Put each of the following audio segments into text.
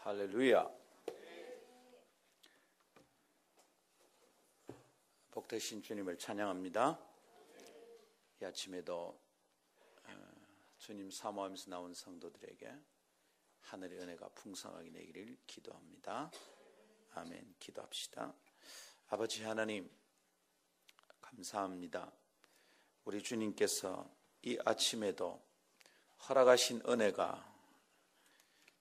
할렐루야. 복되신 주님을 찬양합니다. 이 아침에도 주님 사모하면서 나온 성도들에게 하늘의 은혜가 풍성하게 내기를 기도합니다. 아멘. 기도합시다. 아버지 하나님, 감사합니다. 우리 주님께서 이 아침에도 허락하신 은혜가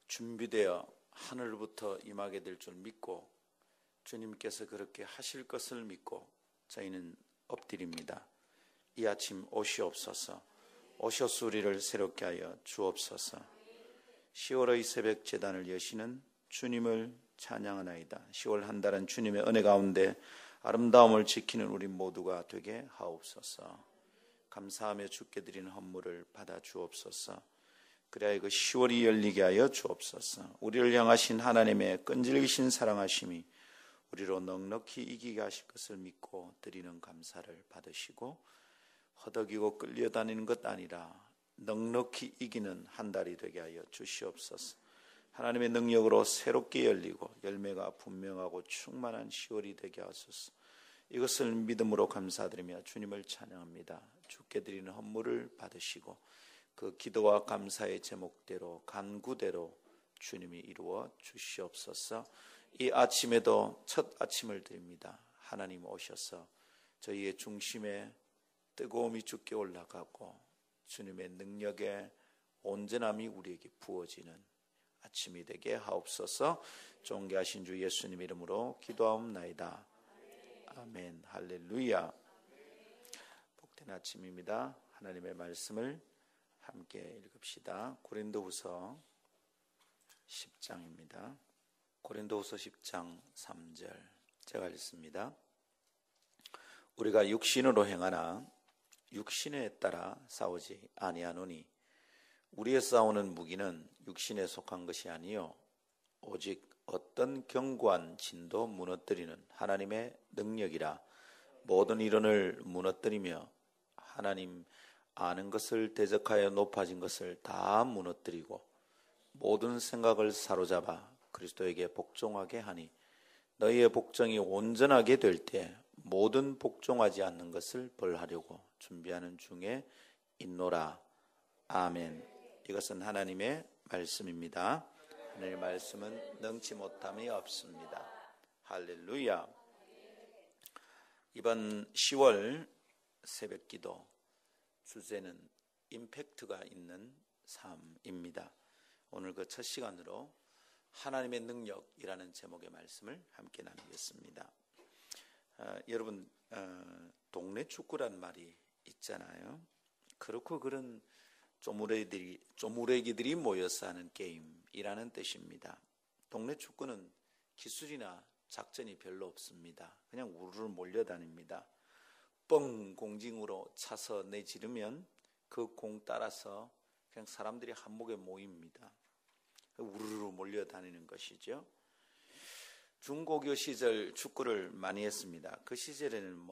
준비되어 하늘부터 임하게 될 줄 믿고 주님께서 그렇게 하실 것을 믿고 저희는 엎드립니다. 이 아침 오시옵소서. 오셔서 우리를 새롭게 하여 주옵소서. 10월의 새벽 제단을 여시는 주님을 찬양하나이다. 10월 한 달은 주님의 은혜 가운데 아름다움을 지키는 우리 모두가 되게 하옵소서. 감사하며 주께 드리는 헌물을 받아 주옵소서. 그래야 그 10월이 열리게 하여 주옵소서. 우리를 향하신 하나님의 끈질기신 사랑하심이 우리로 넉넉히 이기게 하실 것을 믿고 드리는 감사를 받으시고, 허덕이고 끌려다니는 것 아니라 넉넉히 이기는 한 달이 되게 하여 주시옵소서. 하나님의 능력으로 새롭게 열리고 열매가 분명하고 충만한 10월이 되게 하소서. 이것을 믿음으로 감사드리며 주님을 찬양합니다. 주께 드리는 헌물을 받으시고 그 기도와 감사의 제목대로 간구대로 주님이 이루어 주시옵소서. 이 아침에도 첫 아침을 드립니다. 하나님 오셔서 저희의 중심에 뜨거움이 주께 올라가고 주님의 능력의 온전함이 우리에게 부어지는 아침이 되게 하옵소서. 존귀하신 주 예수님 이름으로 기도하옵나이다. 아멘. 할렐루야. 복된 아침입니다. 하나님의 말씀을 함께 읽읍시다. 고린도후서 10장입니다. 고린도후서 10장 3절 제가 읽습니다. 우리가 육신으로 행하나 육신에 따라 싸우지 아니하노니 우리의 싸우는 무기는 육신에 속한 것이 아니요 오직 어떤 견고한 진도 무너뜨리는 하나님의 능력이라. 모든 이론을 무너뜨리며 하나님 아는 것을 대적하여 높아진 것을 다 무너뜨리고 모든 생각을 사로잡아 그리스도에게 복종하게 하니 너희의 복종이 온전하게 될 때 모든 복종하지 않는 것을 벌하려고 준비하는 중에 있노라. 아멘. 이것은 하나님의 말씀입니다. 하나님의 말씀은 능치 못함이 없습니다. 할렐루야. 이번 10월 새벽기도 주제는 임팩트가 있는 삶입니다. 오늘 그 첫 시간으로 하나님의 능력이라는 제목의 말씀을 함께 나누겠습니다. 여러분, 동네 축구란 말이 있잖아요. 그렇고 그런 쪼무레기들이 모여서 하는 게임이라는 뜻입니다. 동네 축구는 기술이나 작전이 별로 없습니다. 그냥 우르르 몰려다닙니다. 뻥 공징으로 차서 내지르면 그 공 따라서 그냥 사람들이 한목에 모입니다. 우르르 몰려다니는 것이죠. 중고교 시절 축구를 많이 했습니다. 그 시절에는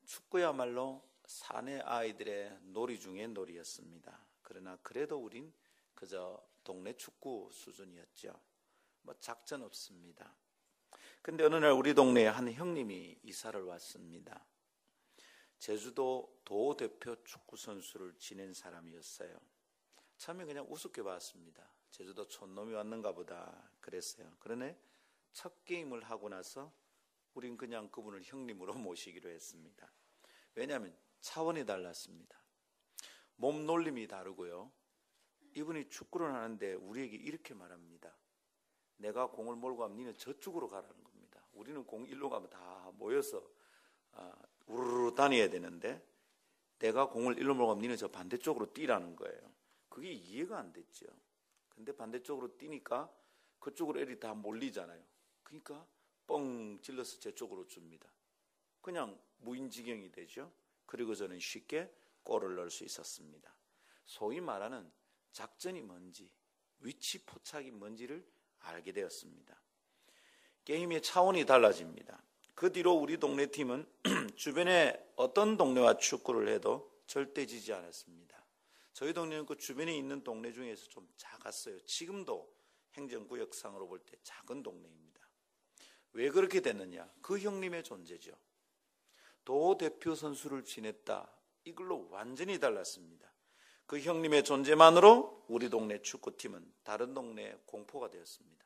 축구야말로 사내 아이들의 놀이 중에 놀이였습니다. 그러나 그래도 우린 그저 동네 축구 수준이었죠. 작전 없습니다. 근데 어느 날 우리 동네에 한 형님이 이사를 왔습니다. 제주도 도 대표 축구 선수를 지낸 사람이었어요. 처음에 그냥 우습게 봤습니다. 제주도 촌놈이 왔는가 보다 그랬어요. 그러나 첫 게임을 하고 나서 우린 그냥 그분을 형님으로 모시기로 했습니다. 왜냐하면 차원이 달랐습니다. 몸 놀림이 다르고요. 이분이 축구를 하는데 우리에게 이렇게 말합니다. 내가 공을 몰고 가면 니는 저쪽으로 가라는 겁니다. 우리는 공 일로 가면 다 모여서 우르르 다녀야 되는데 내가 공을 일로 몰고 가면 니는 저 반대쪽으로 뛰라는 거예요. 그게 이해가 안 됐죠. 근데 반대쪽으로 뛰니까 그쪽으로 애들이 다 몰리잖아요. 그러니까 뻥 찔러서 제 쪽으로 줍니다. 그냥 무인지경이 되죠. 그리고 저는 쉽게 골을 넣을 수 있었습니다. 소위 말하는 작전이 뭔지, 위치 포착이 뭔지를 알게 되었습니다. 게임의 차원이 달라집니다. 그 뒤로 우리 동네 팀은 주변에 어떤 동네와 축구를 해도 절대 지지 않았습니다. 저희 동네는 그 주변에 있는 동네 중에서 좀 작았어요. 지금도 행정구역상으로 볼 때 작은 동네입니다. 왜 그렇게 됐느냐? 그 형님의 존재죠. 도 대표 선수를 지냈다. 이걸로 완전히 달랐습니다. 그 형님의 존재만으로 우리 동네 축구팀은 다른 동네에 공포가 되었습니다.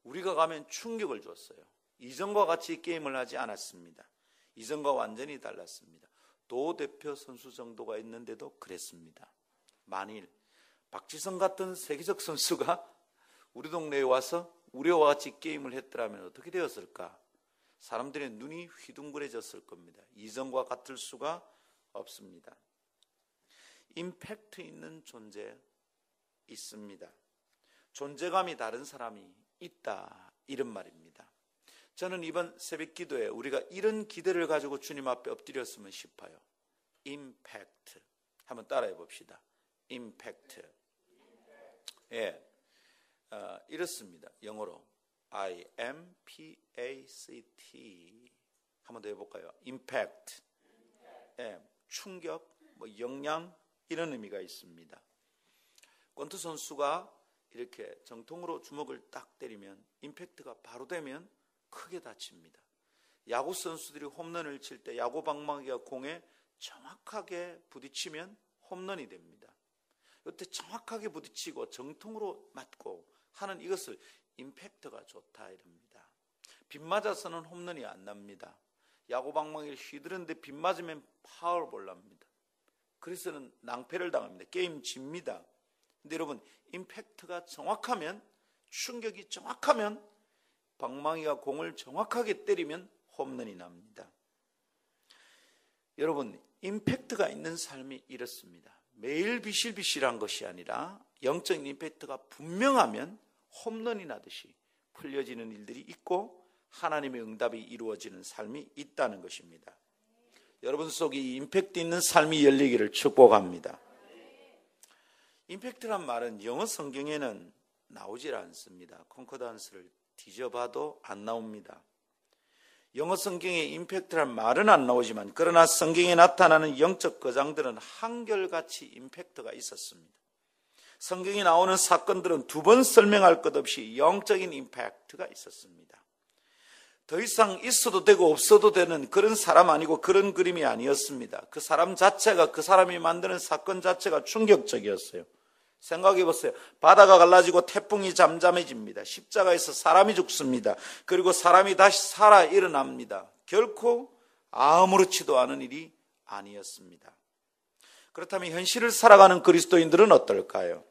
우리가 가면 충격을 줬어요. 이전과 같이 게임을 하지 않았습니다. 이전과 완전히 달랐습니다. 도 대표 선수 정도가 있는데도 그랬습니다. 만일 박지성 같은 세계적 선수가 우리 동네에 와서 우리와 같이 게임을 했더라면 어떻게 되었을까? 사람들의 눈이 휘둥그레졌을 겁니다. 이전과 같을 수가 없습니다. 임팩트 있는 존재 있습니다. 존재감이 다른 사람이 있다, 이런 말입니다. 저는 이번 새벽 기도에 우리가 이런 기대를 가지고 주님 앞에 엎드렸으면 싶어요. 임팩트. 한번 따라해 봅시다. 임팩트. 예, 이렇습니다. 영어로 IMPACT. 한번 더 해볼까요? 임팩트. 예, 충격, 영향, 이런 의미가 있습니다. 권투 선수가 이렇게 정통으로 주먹을 딱 때리면 임팩트가 바로 되면 크게 다칩니다. 야구 선수들이 홈런을 칠 때 야구 방망이가 공에 정확하게 부딪히면 홈런이 됩니다. 이때 정확하게 부딪히고 정통으로 맞고 하는 이것을 임팩트가 좋다 이럽니다. 빗 맞아서는 홈런이 안 납니다. 야구 방망이를 휘두르는데 빗 맞으면 파울볼 납니다. 그래서는 낭패를 당합니다. 게임 집니다. 근데 여러분, 임팩트가 정확하면, 충격이 정확하면, 방망이가 공을 정확하게 때리면 홈런이 납니다. 여러분, 임팩트가 있는 삶이 이렇습니다. 매일 비실비실한 것이 아니라 영적인 임팩트가 분명하면 홈런이 나듯이 풀려지는 일들이 있고 하나님의 응답이 이루어지는 삶이 있다는 것입니다. 여러분 속에 이 임팩트 있는 삶이 열리기를 축복합니다. 임팩트란 말은 영어 성경에는 나오질 않습니다. 콘코던스를 뒤져봐도 안 나옵니다. 영어 성경에 임팩트란 말은 안 나오지만 그러나 성경에 나타나는 영적 거장들은 한결같이 임팩트가 있었습니다. 성경에 나오는 사건들은 두 번 설명할 것 없이 영적인 임팩트가 있었습니다. 더 이상 있어도 되고 없어도 되는 그런 사람 아니고 그런 그림이 아니었습니다. 그 사람 자체가, 그 사람이 만드는 사건 자체가 충격적이었어요. 생각해 보세요. 바다가 갈라지고 태풍이 잠잠해집니다. 십자가에서 사람이 죽습니다. 그리고 사람이 다시 살아 일어납니다. 결코 아무렇지도 않은 일이 아니었습니다. 그렇다면 현실을 살아가는 그리스도인들은 어떨까요?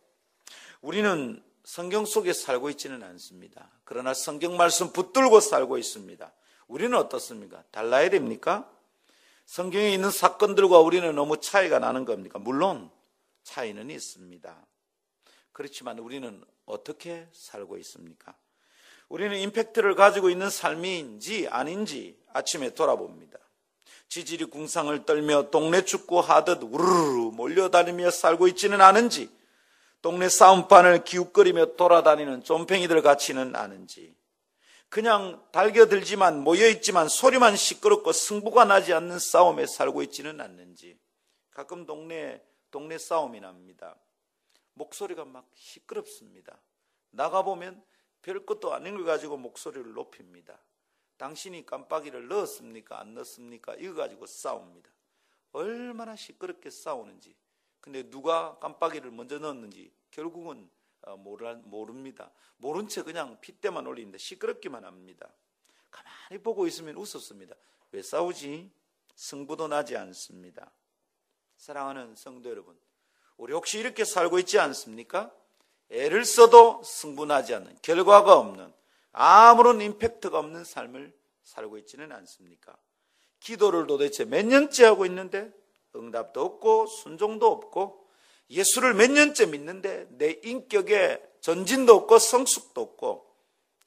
우리는 성경 속에 살고 있지는 않습니다. 그러나 성경 말씀 붙들고 살고 있습니다. 우리는 어떻습니까? 달라야 됩니까? 성경에 있는 사건들과 우리는 너무 차이가 나는 겁니까? 물론 차이는 있습니다. 그렇지만 우리는 어떻게 살고 있습니까? 우리는 임팩트를 가지고 있는 삶인지 아닌지 아침에 돌아봅니다. 지질이 궁상을 떨며 동네 축구 하듯 우르르 몰려다니며 살고 있지는 않은지, 동네 싸움판을 기웃거리며 돌아다니는 쫌팽이들 같지는 않은지, 그냥 달겨들지만 모여있지만 소리만 시끄럽고 승부가 나지 않는 싸움에 살고 있지는 않는지, 가끔 동네 싸움이 납니다. 목소리가 막 시끄럽습니다. 나가보면 별것도 아닌 걸 가지고 목소리를 높입니다. 당신이 깜빡이를 넣었습니까? 안 넣었습니까? 이거 가지고 싸웁니다. 얼마나 시끄럽게 싸우는지. 근데 누가 깜빡이를 먼저 넣었는지 결국은 모릅니다. 모른 채 그냥 핏대만 올리는데 시끄럽기만 합니다. 가만히 보고 있으면 웃었습니다. 왜 싸우지? 승부도 나지 않습니다. 사랑하는 성도 여러분, 우리 혹시 이렇게 살고 있지 않습니까? 애를 써도 승부나지 않는, 결과가 없는, 아무런 임팩트가 없는 삶을 살고 있지는 않습니까? 기도를 도대체 몇 년째 하고 있는데 응답도 없고 순종도 없고, 예수를 몇 년째 믿는데 내 인격에 전진도 없고 성숙도 없고,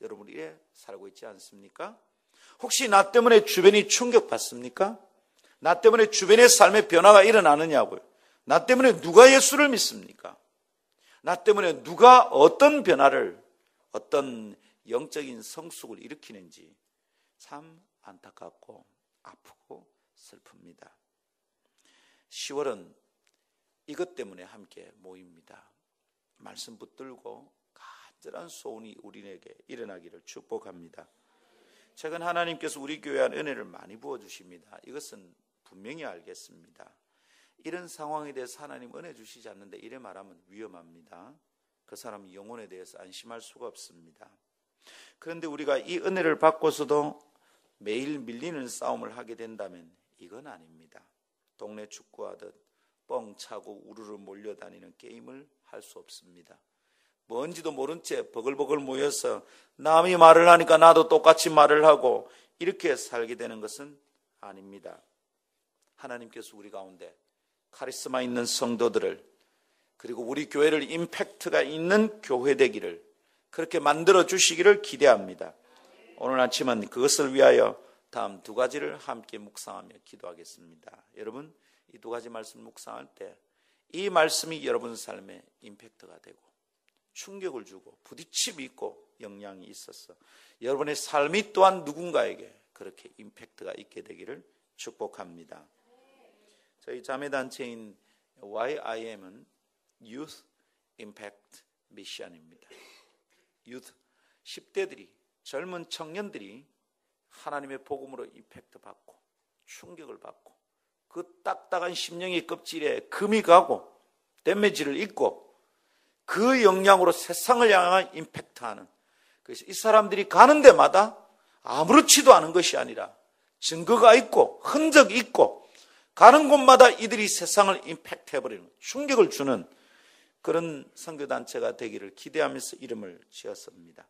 여러분 이래 살고 있지 않습니까? 혹시 나 때문에 주변이 충격받습니까? 나 때문에 주변의 삶의 변화가 일어나느냐고요. 나 때문에 누가 예수를 믿습니까? 나 때문에 누가 어떤 변화를, 어떤 영적인 성숙을 일으키는지 참 안타깝고 아프고 슬픕니다. 10월은 이것 때문에 함께 모입니다. 말씀 붙들고 간절한 소원이 우리에게 일어나기를 축복합니다. 최근 하나님께서 우리 교회에 은혜를 많이 부어주십니다. 이것은 분명히 알겠습니다. 이런 상황에 대해서 하나님 은혜 주시지 않는데 이래 말하면 위험합니다. 그 사람 영혼에 대해서 안심할 수가 없습니다. 그런데 우리가 이 은혜를 받고서도 매일 밀리는 싸움을 하게 된다면 이건 아닙니다. 동네 축구하듯 뻥 차고 우르르 몰려다니는 게임을 할 수 없습니다. 뭔지도 모른 채 버글버글 모여서 남이 말을 하니까 나도 똑같이 말을 하고 이렇게 살게 되는 것은 아닙니다. 하나님께서 우리 가운데 카리스마 있는 성도들을, 그리고 우리 교회를 임팩트가 있는 교회 되기를 그렇게 만들어 주시기를 기대합니다. 오늘 아침은 그것을 위하여 다음 두 가지를 함께 묵상하며 기도하겠습니다. 여러분, 이 두 가지 말씀 묵상할 때 이 말씀이 여러분 삶에 임팩트가 되고 충격을 주고 부딪힘이 있고 영향이 있어서 여러분의 삶이 또한 누군가에게 그렇게 임팩트가 있게 되기를 축복합니다. 저희 자매단체인 YIM은 Youth Impact Mission입니다. Youth, 10대들이, 젊은 청년들이 하나님의 복음으로 임팩트 받고 충격을 받고 그 딱딱한 심령의 껍질에 금이 가고 댐메지를 입고 그 영향으로 세상을 향한 임팩트하는, 그래서 이 사람들이 가는 데마다 아무렇지도 않은 것이 아니라 증거가 있고 흔적이 있고 가는 곳마다 이들이 세상을 임팩트해버리는, 충격을 주는 그런 선교단체가 되기를 기대하면서 이름을 지었습니다.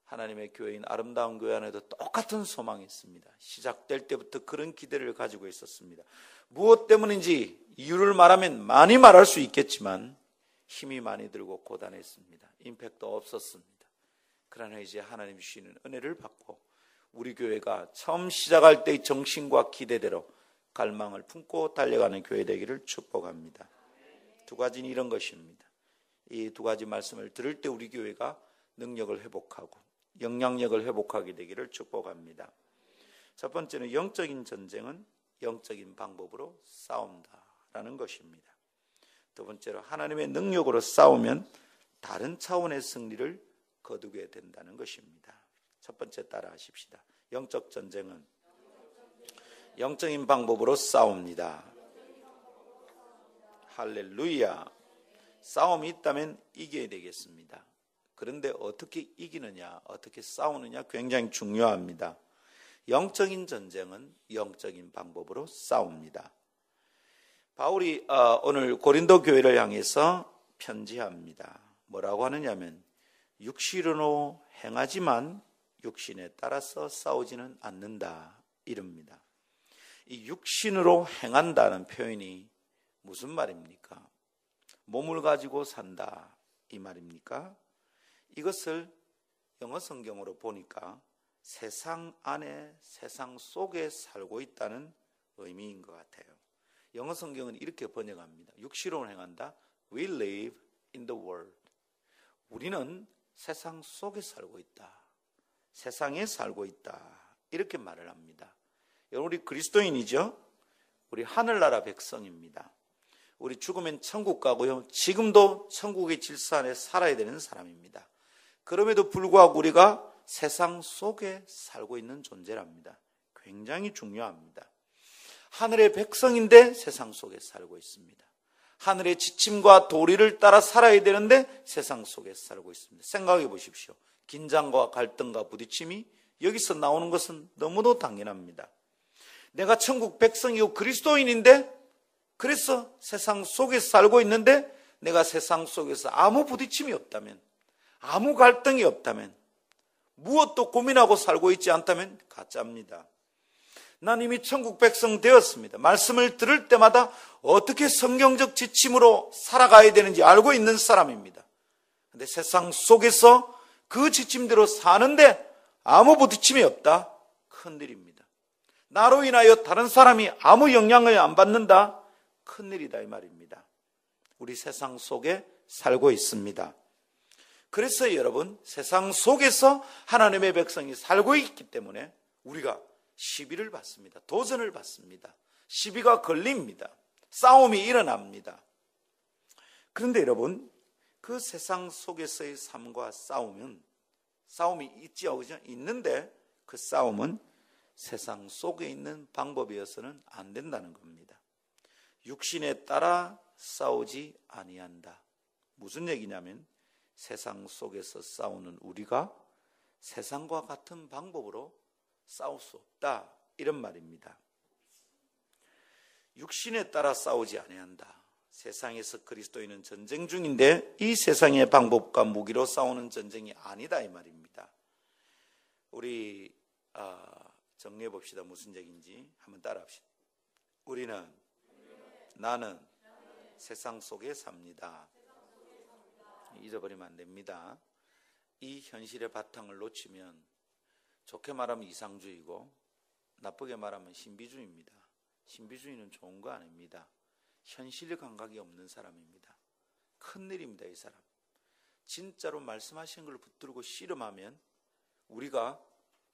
하나님의 교회인 아름다운 교회 안에도 똑같은 소망이 있습니다. 시작될 때부터 그런 기대를 가지고 있었습니다. 무엇 때문인지 이유를 말하면 많이 말할 수 있겠지만 힘이 많이 들고 고단했습니다. 임팩트 없었습니다. 그러나 이제 하나님 주시는 은혜를 받고 우리 교회가 처음 시작할 때의 정신과 기대대로 갈망을 품고 달려가는 교회 되기를 축복합니다. 두 가지는 이런 것입니다. 이 두 가지 말씀을 들을 때 우리 교회가 능력을 회복하고 영향력을 회복하게 되기를 축복합니다. 첫 번째는 영적인 전쟁은 영적인 방법으로 싸운다라는 것입니다. 두 번째로 하나님의 능력으로 싸우면 다른 차원의 승리를 거두게 된다는 것입니다. 첫 번째 따라 하십시다. 영적 전쟁은 영적인 방법으로 싸웁니다. 할렐루야. 싸움이 있다면 이겨야 되겠습니다. 그런데 어떻게 이기느냐, 어떻게 싸우느냐 굉장히 중요합니다. 영적인 전쟁은 영적인 방법으로 싸웁니다. 바울이 오늘 고린도 교회를 향해서 편지합니다. 뭐라고 하느냐면 육신으로 행하지만 육신에 따라서 싸우지는 않는다 이럽니다. 이 육신으로 행한다는 표현이 무슨 말입니까? 몸을 가지고 산다 이 말입니까? 이것을 영어 성경으로 보니까 세상 안에, 세상 속에 살고 있다는 의미인 것 같아요. 영어 성경은 이렇게 번역합니다. 육신으로 행한다. We live in the world. 우리는 세상 속에 살고 있다. 세상에 살고 있다. 이렇게 말을 합니다. 여러분, 우리 그리스도인이죠? 우리 하늘나라 백성입니다. 우리 죽으면 천국 가고요. 지금도 천국의 질서 안에 살아야 되는 사람입니다. 그럼에도 불구하고 우리가 세상 속에 살고 있는 존재랍니다. 굉장히 중요합니다. 하늘의 백성인데 세상 속에 살고 있습니다. 하늘의 지침과 도리를 따라 살아야 되는데 세상 속에 살고 있습니다. 생각해 보십시오. 긴장과 갈등과 부딪힘이 여기서 나오는 것은 너무도 당연합니다. 내가 천국 백성이고 그리스도인인데 그래서 세상 속에 살고 있는데 내가 세상 속에서 아무 부딪힘이 없다면, 아무 갈등이 없다면, 무엇도 고민하고 살고 있지 않다면 가짜입니다. 난 이미 천국 백성 되었습니다. 말씀을 들을 때마다 어떻게 성경적 지침으로 살아가야 되는지 알고 있는 사람입니다. 그런데 세상 속에서 그 지침대로 사는데 아무 부딪힘이 없다? 큰일입니다. 나로 인하여 다른 사람이 아무 영향을 안 받는다? 큰일이다 이 말입니다. 우리 세상 속에 살고 있습니다. 그래서 여러분, 세상 속에서 하나님의 백성이 살고 있기 때문에 우리가 시비를 받습니다. 도전을 받습니다. 시비가 걸립니다. 싸움이 일어납니다. 그런데 여러분, 그 세상 속에서의 삶과 싸움은, 싸움이 있지요, 그죠? 있는데 그 싸움은 세상 속에 있는 방법이어서는 안 된다는 겁니다. 육신에 따라 싸우지 아니한다. 무슨 얘기냐면 세상 속에서 싸우는 우리가 세상과 같은 방법으로 싸울 수 없다, 이런 말입니다. 육신에 따라 싸우지 아니한다. 세상에서 그리스도인은 전쟁 중인데 이 세상의 방법과 무기로 싸우는 전쟁이 아니다, 이 말입니다. 우리 정리해 봅시다. 무슨 얘기인지 한번 따라 합시다. 나는 세상 속에 삽니다. 잊어버리면 안 됩니다. 이 현실의 바탕을 놓치면 좋게 말하면 이상주의고 나쁘게 말하면 신비주의입니다. 신비주의는 좋은 거 아닙니다. 현실 감각이 없는 사람입니다. 큰일입니다, 이 사람. 진짜로 말씀하신 걸 붙들고 씨름하면 우리가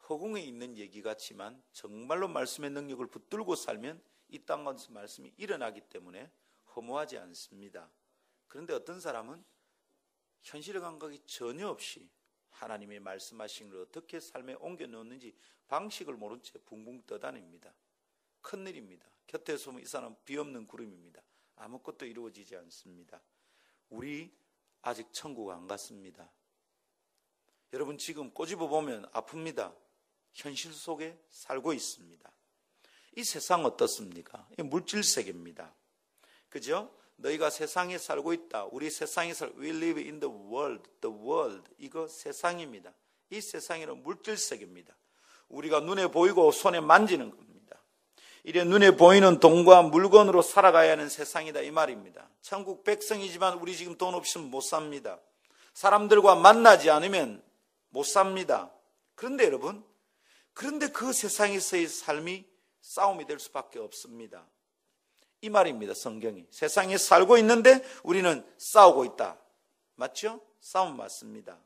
허공에 있는 얘기 같지만 정말로 말씀의 능력을 붙들고 살면 이 땅에서 말씀이 일어나기 때문에 허무하지 않습니다. 그런데 어떤 사람은 현실의 감각이 전혀 없이 하나님의 말씀하신 걸 어떻게 삶에 옮겨 놓는지 방식을 모른 채 붕붕 떠다닙니다. 큰일입니다. 곁에서 보면 이 사람은 비없는 구름입니다. 아무것도 이루어지지 않습니다. 우리 아직 천국 안 갔습니다. 여러분 지금 꼬집어 보면 아픕니다. 현실 속에 살고 있습니다. 이 세상 어떻습니까? 이 물질 세계입니다. 그죠? 너희가 세상에 살고 있다. 우리 세상에 we live in the world. 이거 세상입니다. 이 세상에는 물질 세계입니다. 우리가 눈에 보이고 손에 만지는 겁니다. 이래 눈에 보이는 돈과 물건으로 살아가야 하는 세상이다, 이 말입니다. 천국 백성이지만 우리 지금 돈 없이는 못 삽니다. 사람들과 만나지 않으면 못 삽니다. 그런데 여러분, 그런데 그 세상에서의 삶이 싸움이 될 수밖에 없습니다. 이 말입니다, 성경이. 세상에 살고 있는데 우리는 싸우고 있다. 맞죠? 싸움 맞습니다.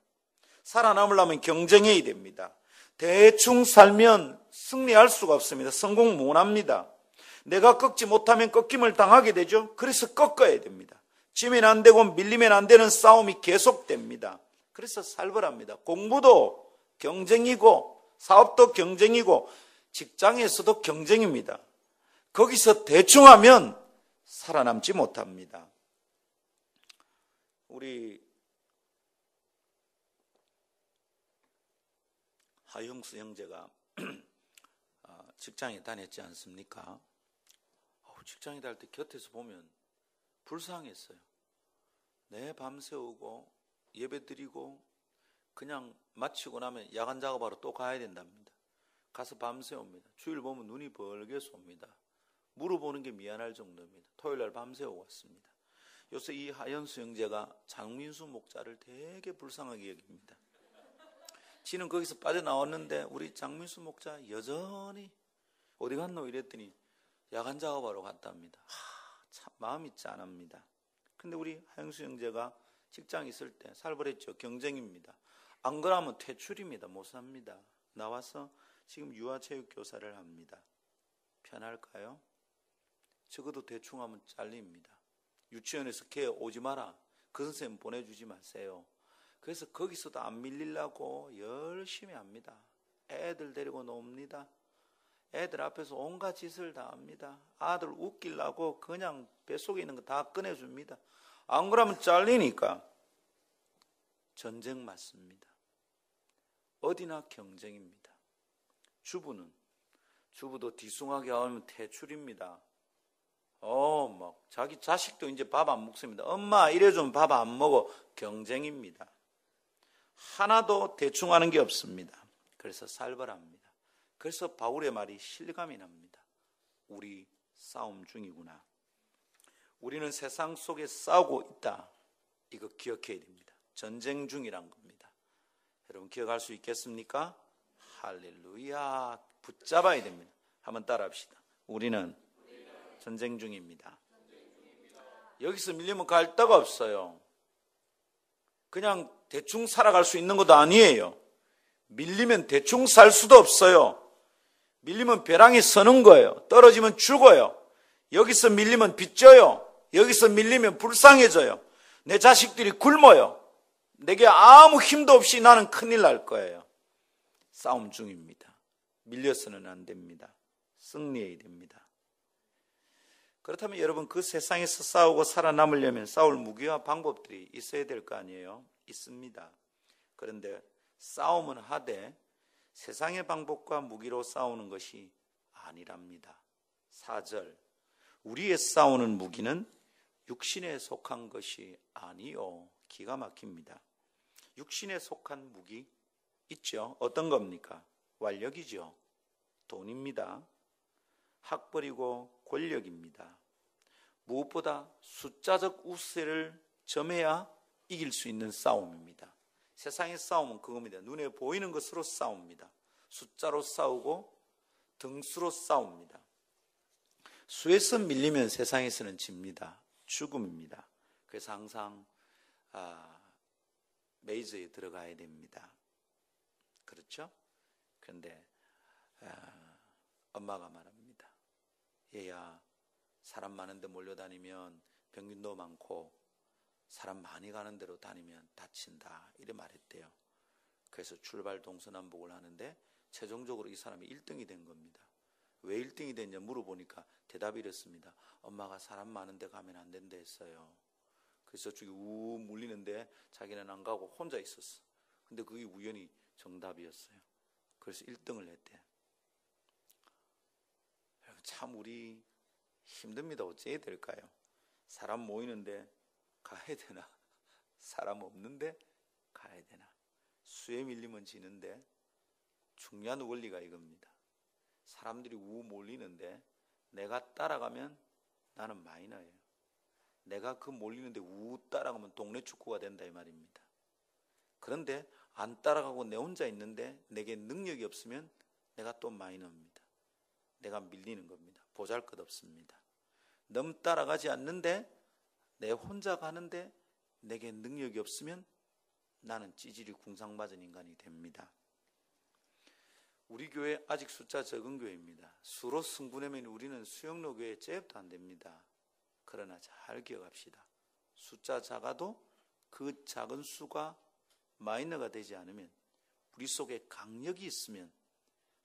살아남으려면 경쟁해야 됩니다. 대충 살면 승리할 수가 없습니다. 성공 못합니다. 내가 꺾지 못하면 꺾임을 당하게 되죠. 그래서 꺾어야 됩니다. 지면 안 되고 밀리면 안 되는 싸움이 계속됩니다. 그래서 살벌합니다. 공부도 경쟁이고 사업도 경쟁이고 직장에서도 경쟁입니다. 거기서 대충 하면 살아남지 못합니다. 우리 하영수 형제가 직장에 다녔지 않습니까? 직장에 다닐 때 곁에서 보면 불쌍했어요. 내 밤새우고 예배 드리고 그냥 마치고 나면 야간 작업하러 또 가야 된답니다. 가서 밤새웁니다. 주일 보면 눈이 벌게서 옵니다. 물어보는 게 미안할 정도입니다. 토요일날 밤새우고 왔습니다. 요새 이 하영수 형제가 장민수 목자를 되게 불쌍하게 여깁니다. 지는 거기서 빠져나왔는데 우리 장민수 목자 여전히 어디 갔노 이랬더니 야간 작업하러 갔답니다. 참 마음이 짠합니다. 근데 우리 하영수 형제가 직장에 있을 때 살벌했죠. 경쟁입니다. 안 그러면 퇴출입니다. 못 삽니다. 나와서 지금 유아체육교사를 합니다. 편할까요? 적어도 대충 하면 잘립니다. 유치원에서 걔 오지 마라. 그 선생님 보내주지 마세요. 그래서 거기서도 안 밀리려고 열심히 합니다. 애들 데리고 놉니다. 애들 앞에서 온갖 짓을 다 합니다. 아들 웃기려고 그냥 뱃속에 있는 거 다 꺼내줍니다. 안 그러면 잘리니까. 전쟁 맞습니다. 어디나 경쟁입니다. 주부도 뒤숭하게 하면 퇴출입니다. 막 자기 자식도 이제 밥 안 먹습니다. 엄마 이래주면 밥 안 먹어. 경쟁입니다. 하나도 대충 하는 게 없습니다. 그래서 살벌합니다. 그래서 바울의 말이 실감이 납니다. 우리 싸움 중이구나. 우리는 세상 속에 싸우고 있다. 이거 기억해야 됩니다. 전쟁 중이란 겁니다. 여러분 기억할 수 있겠습니까? 할렐루야. 붙잡아야 됩니다. 한번 따라합시다. 우리는 전쟁 중입니다. 여기서 밀리면 갈 데가 없어요. 그냥 대충 살아갈 수 있는 것도 아니에요. 밀리면 대충 살 수도 없어요. 밀리면 벼랑에 서는 거예요. 떨어지면 죽어요. 여기서 밀리면 빚져요. 여기서 밀리면 불쌍해져요. 내 자식들이 굶어요. 내게 아무 힘도 없이 나는 큰일 날 거예요. 싸움 중입니다. 밀려서는 안 됩니다. 승리해야 됩니다. 그렇다면 여러분, 그 세상에서 싸우고 살아남으려면 싸울 무기와 방법들이 있어야 될 거 아니에요? 있습니다. 그런데 싸움은 하되 세상의 방법과 무기로 싸우는 것이 아니랍니다. 4절, 우리의 싸우는 무기는 육신에 속한 것이 아니요. 기가 막힙니다. 육신에 속한 무기 있죠. 어떤 겁니까? 완력이죠. 돈입니다. 학벌이고 권력입니다. 무엇보다 숫자적 우세를 점해야 이길 수 있는 싸움입니다. 세상의 싸움은 그겁니다. 눈에 보이는 것으로 싸웁니다. 숫자로 싸우고 등수로 싸웁니다. 수에서 밀리면 세상에서는 집니다. 죽음입니다. 그래서 항상 메이저에 들어가야 됩니다. 그렇죠? 그런데 엄마가 말합니다. 얘야, 사람 많은 데 몰려다니면 병균도 많고 사람 많이 가는 데로 다니면 다친다, 이래 말했대요. 그래서 출발 동서남북을 하는데 최종적으로 이 사람이 1등이 된 겁니다. 왜 1등이 됐냐 물어보니까 대답이 이랬습니다. 엄마가 사람 많은 데 가면 안 된다 했어요. 그래서 저기 우 물리는데 자기는 안 가고 혼자 있었어. 근데 그게 우연히 정답이었어요. 그래서 1등을 했대. 참 우리 힘듭니다. 어찌해야 될까요? 사람 모이는데 가야 되나? 사람 없는데 가야 되나? 수에 밀리면 지는데 중요한 원리가 이겁니다. 사람들이 우 몰리는데 내가 따라가면 나는 마이너예요. 내가 그 몰리는데 우 따라가면 동네 축구가 된다 이 말입니다. 그런데 안 따라가고 내 혼자 있는데 내게 능력이 없으면 내가 또 마이너입니다. 내가 밀리는 겁니다. 보잘것없습니다. 남 따라가지 않는데 내 혼자 가는데 내게 능력이 없으면 나는 찌질이 궁상맞은 인간이 됩니다. 우리 교회 아직 숫자 적은 교회입니다. 수로 승부내면 우리는 수영로 교회 잽도 안 됩니다. 그러나 잘 기억합시다. 숫자 작아도 그 작은 수가 마이너가 되지 않으면, 우리 속에 강력이 있으면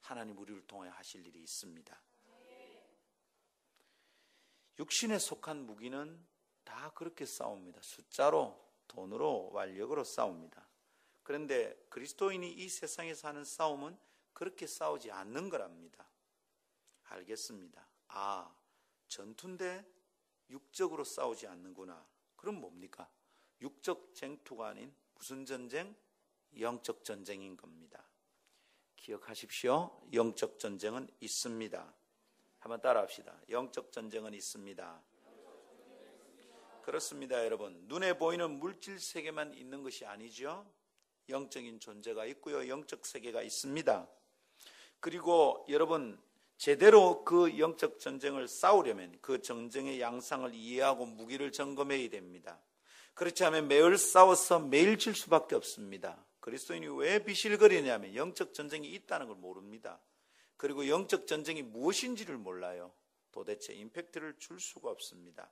하나님 우리를 통해 하실 일이 있습니다. 육신에 속한 무기는 다 그렇게 싸웁니다. 숫자로, 돈으로, 완력으로 싸웁니다. 그런데 그리스도인이 이 세상에서 하는 싸움은 그렇게 싸우지 않는 거랍니다. 알겠습니다. 전투인데 육적으로 싸우지 않는구나. 그럼 뭡니까? 육적 쟁투가 아닌 무슨 전쟁? 영적 전쟁인 겁니다. 기억하십시오. 영적 전쟁은 있습니다. 한번 따라합시다. 영적 전쟁은 있습니다. 그렇습니다, 여러분. 눈에 보이는 물질 세계만 있는 것이 아니죠. 영적인 존재가 있고요. 영적 세계가 있습니다. 그리고 여러분, 제대로 그 영적 전쟁을 싸우려면 그 전쟁의 양상을 이해하고 무기를 점검해야 됩니다. 그렇지 않으면 매일 싸워서 매일 질 수밖에 없습니다. 그리스도인이 왜 비실거리냐면 영적 전쟁이 있다는 걸 모릅니다. 그리고 영적 전쟁이 무엇인지를 몰라요. 도대체 임팩트를 줄 수가 없습니다.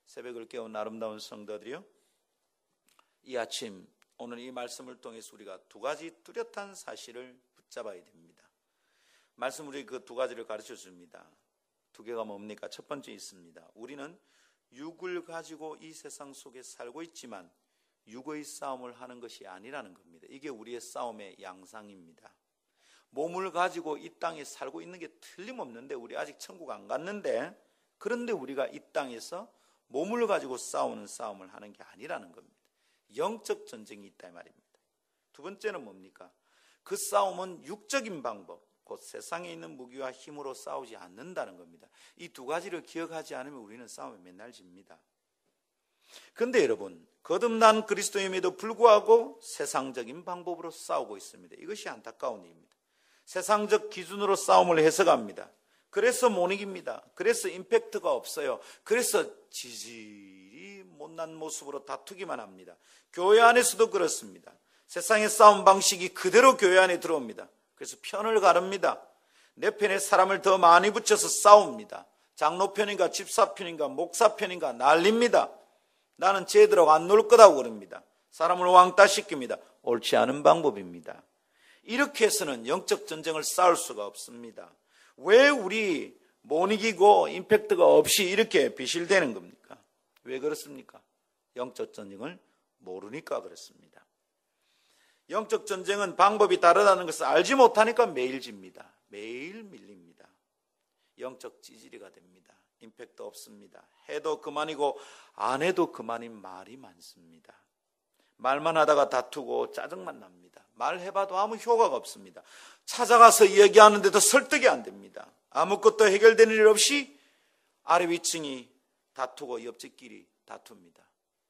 새벽을 깨운 아름다운 성도들이요, 이 아침 오늘 이 말씀을 통해서 우리가 두 가지 뚜렷한 사실을 붙잡아야 됩니다. 말씀 우리 그 두 가지를 가르쳐 줍니다. 두 개가 뭡니까? 첫 번째 있습니다. 우리는 육을 가지고 이 세상 속에 살고 있지만 육의 싸움을 하는 것이 아니라는 겁니다. 이게 우리의 싸움의 양상입니다. 몸을 가지고 이 땅에 살고 있는 게 틀림없는데, 우리 아직 천국 안 갔는데, 그런데 우리가 이 땅에서 몸을 가지고 싸우는 싸움을 하는 게 아니라는 겁니다. 영적 전쟁이 있다 이 말입니다. 두 번째는 뭡니까? 그 싸움은 육적인 방법, 곧 세상에 있는 무기와 힘으로 싸우지 않는다는 겁니다. 이 두 가지를 기억하지 않으면 우리는 싸움에 맨날 집니다. 그런데 여러분, 거듭난 그리스도임에도 불구하고 세상적인 방법으로 싸우고 있습니다. 이것이 안타까운 일입니다. 세상적 기준으로 싸움을 해석합니다. 그래서 못 이깁니다. 그래서 임팩트가 없어요. 그래서 지질이 못난 모습으로 다투기만 합니다. 교회 안에서도 그렇습니다. 세상의 싸움 방식이 그대로 교회 안에 들어옵니다. 그래서 편을 가릅니다. 내 편에 사람을 더 많이 붙여서 싸웁니다. 장로 편인가 집사 편인가 목사 편인가 난립니다. 나는 쟤들하고 안 놀 거다고 그럽니다. 사람을 왕따시킵니다. 옳지 않은 방법입니다. 이렇게 해서는 영적 전쟁을 싸울 수가 없습니다. 왜 우리 못 이기고 임팩트가 없이 이렇게 비실대는 겁니까? 왜 그렇습니까? 영적 전쟁을 모르니까 그렇습니다. 영적 전쟁은 방법이 다르다는 것을 알지 못하니까 매일 집니다. 매일 밀립니다. 영적 찌질이가 됩니다. 임팩트 없습니다. 해도 그만이고 안 해도 그만인 말이 많습니다. 말만 하다가 다투고 짜증만 납니다. 말해봐도 아무 효과가 없습니다. 찾아가서 얘기하는데도 설득이 안 됩니다. 아무것도 해결되는 일 없이 아래 위층이 다투고 옆집끼리 다툽니다.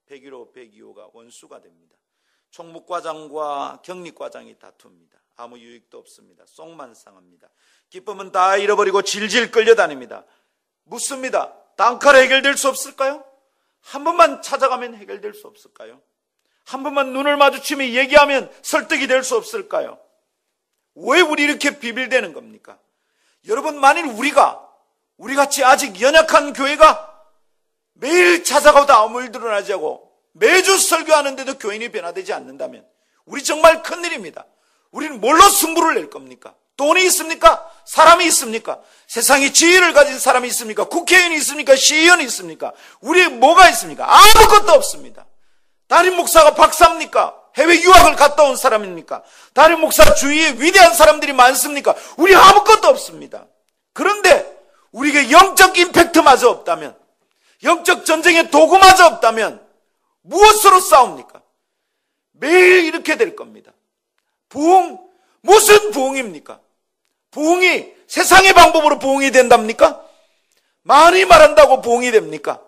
101호, 102호가 원수가 됩니다. 총무과장과 경리과장이 다툽니다. 아무 유익도 없습니다. 속만 상합니다. 기쁨은 다 잃어버리고 질질 끌려다닙니다. 묻습니다. 단칼에 해결될 수 없을까요? 한 번만 찾아가면 해결될 수 없을까요? 한 번만 눈을 마주치며 얘기하면 설득이 될 수 없을까요? 왜 우리 이렇게 비빌대는 겁니까? 여러분, 만일 우리같이 아직 연약한 교회가 매일 찾아가도 아무 일 드러나지 않고 매주 설교하는데도 교인이 변화되지 않는다면 우리 정말 큰일입니다. 우리는 뭘로 승부를 낼 겁니까? 돈이 있습니까? 사람이 있습니까? 세상에 지위를 가진 사람이 있습니까? 국회의원이 있습니까? 시의원이 있습니까? 우리에 뭐가 있습니까? 아무것도 없습니다. 담임 목사가 박사입니까? 해외 유학을 갔다 온 사람입니까? 담임 목사 주위에 위대한 사람들이 많습니까? 우리 아무것도 없습니다. 그런데 우리에게 영적 임팩트마저 없다면, 영적 전쟁의 도구마저 없다면 무엇으로 싸웁니까? 매일 이렇게 될 겁니다. 부흥, 무슨 부흥입니까? 부흥이 세상의 방법으로 부흥이 된답니까? 많이 말한다고 부흥이 됩니까?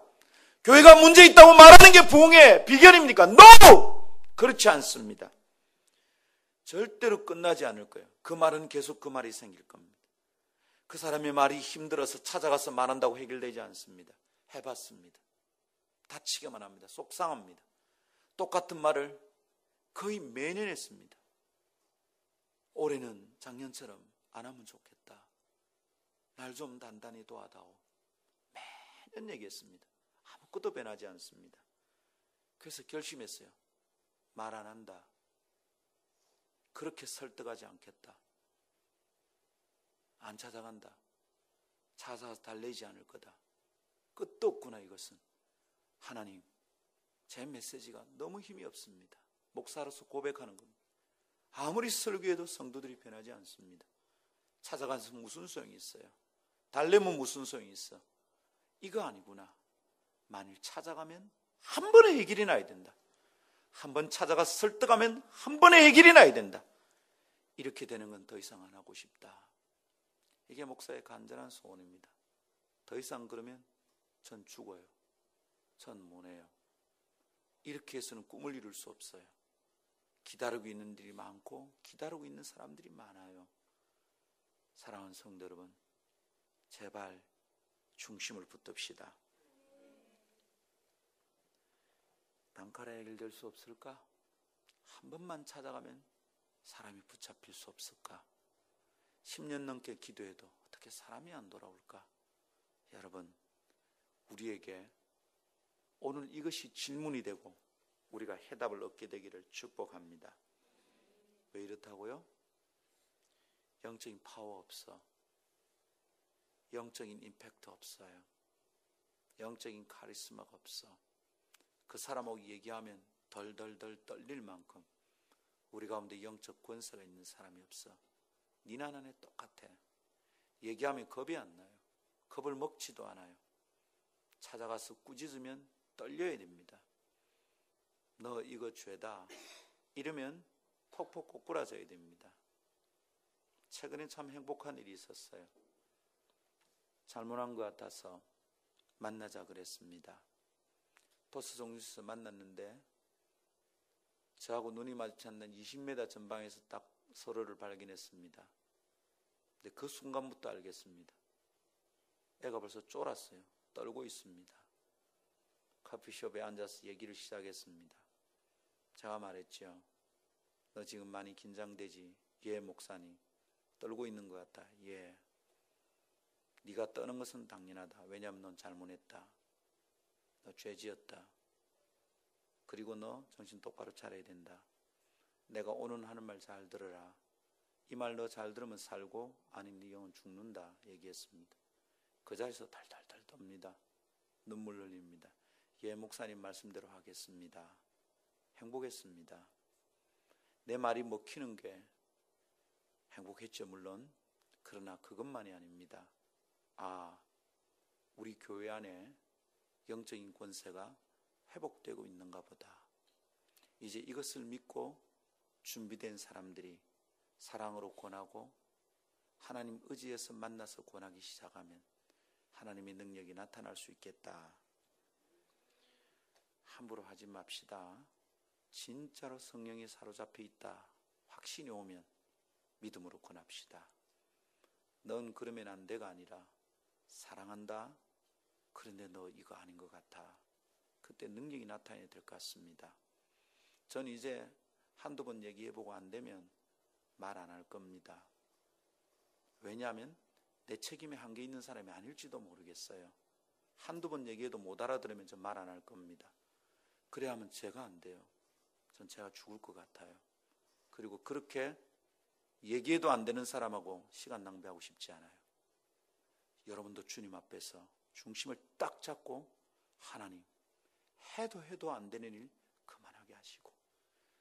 교회가 문제 있다고 말하는 게 부흥의 비결입니까? No! 그렇지 않습니다. 절대로 끝나지 않을 거예요. 그 말은 계속 그 말이 생길 겁니다. 그 사람의 말이 힘들어서 찾아가서 말한다고 해결되지 않습니다. 해봤습니다. 다치게만 합니다. 속상합니다. 똑같은 말을 거의 매년 했습니다. 올해는 작년처럼 안 하면 좋겠다. 날 좀 단단히 도와다오. 매년 얘기했습니다. 아무것도 변하지 않습니다. 그래서 결심했어요. 말 안 한다. 그렇게 설득하지 않겠다. 안 찾아간다. 찾아서 달래지 않을 거다. 끝도 없구나 이것은. 하나님, 제 메시지가 너무 힘이 없습니다. 목사로서 고백하는 겁니다. 아무리 설교해도 성도들이 변하지 않습니다. 찾아가서 무슨 소용이 있어요? 달래면 무슨 소용이 있어? 이거 아니구나. 만일 찾아가면 한 번에 해결이 나야 된다. 한 번 찾아가서 설득하면 한 번에 해결이 나야 된다. 이렇게 되는 건 더 이상 안 하고 싶다. 이게 목사의 간절한 소원입니다. 더 이상 그러면 전 죽어요. 전 못 해요. 이렇게 해서는 꿈을 이룰 수 없어요. 기다리고 있는 일이 많고 기다리고 있는 사람들이 많아요. 사랑하는 성도 여러분, 제발 중심을 붙듭시다. 단칼에 해결될 수 없을까? 한 번만 찾아가면 사람이 붙잡힐 수 없을까? 10년 넘게 기도해도 어떻게 사람이 안 돌아올까? 여러분, 우리에게 오늘 이것이 질문이 되고 우리가 해답을 얻게 되기를 축복합니다. 왜 이렇다고요? 영적인 파워 없어. 영적인 임팩트 없어요. 영적인 카리스마가 없어. 그 사람하고 얘기하면 덜덜덜 떨릴 만큼 우리 가운데 영적 권세가 있는 사람이 없어. 니나 나네 똑같아. 얘기하면 겁이 안 나요. 겁을 먹지도 않아요. 찾아가서 꾸짖으면 떨려야 됩니다. 너 이거 죄다. 이러면 폭폭 꼬꾸라져야 됩니다. 최근에 참 행복한 일이 있었어요. 잘못한 것 같아서 만나자 그랬습니다. 도서정리소에서 만났는데 저하고 눈이 마주치 않는 20m 전방에서 딱 서로를 발견했습니다. 근데 그 순간부터 알겠습니다. 애가 벌써 쫄았어요. 떨고 있습니다. 커피숍에 앉아서 얘기를 시작했습니다. 제가 말했죠. 너 지금 많이 긴장되지? 예, 목사님. 떨고 있는 것 같다. 예. 네가 떠는 것은 당연하다. 왜냐하면 넌 잘못했다. 너 죄 지었다. 그리고 너 정신 똑바로 차려야 된다. 내가 오늘 하는 말 잘 들어라. 이 말 너 잘 들으면 살고 아닌 네 영은 죽는다 얘기했습니다. 그 자리에서 달달달 떱니다. 눈물 흘립니다. 예, 목사님 말씀대로 하겠습니다. 행복했습니다. 내 말이 먹히는 게 행복했죠, 물론. 그러나 그것만이 아닙니다. 우리 교회 안에 영적인 권세가 회복되고 있는가 보다. 이제 이것을 믿고 준비된 사람들이 사랑으로 권하고 하나님 의지에서 만나서 권하기 시작하면 하나님의 능력이 나타날 수 있겠다. 함부로 하지 맙시다. 진짜로 성령이 사로잡혀 있다 확신이 오면 믿음으로 권합시다. 넌 그러면 안 돼가 아니라 사랑한다. 그런데 너 이거 아닌 것 같아. 그때 능력이 나타나야 될 것 같습니다. 전 이제 한두 번 얘기해보고 안 되면 말 안 할 겁니다. 왜냐하면 내 책임에 한계 있는 사람이 아닐지도 모르겠어요. 한두 번 얘기해도 못 알아들으면 전 말 안 할 겁니다. 그래야 하면 제가 안 돼요. 전 제가 죽을 것 같아요. 그리고 그렇게 얘기해도 안 되는 사람하고 시간 낭비하고 싶지 않아요. 여러분도 주님 앞에서 중심을 딱 잡고 하나님, 해도 안 되는 일 그만하게 하시고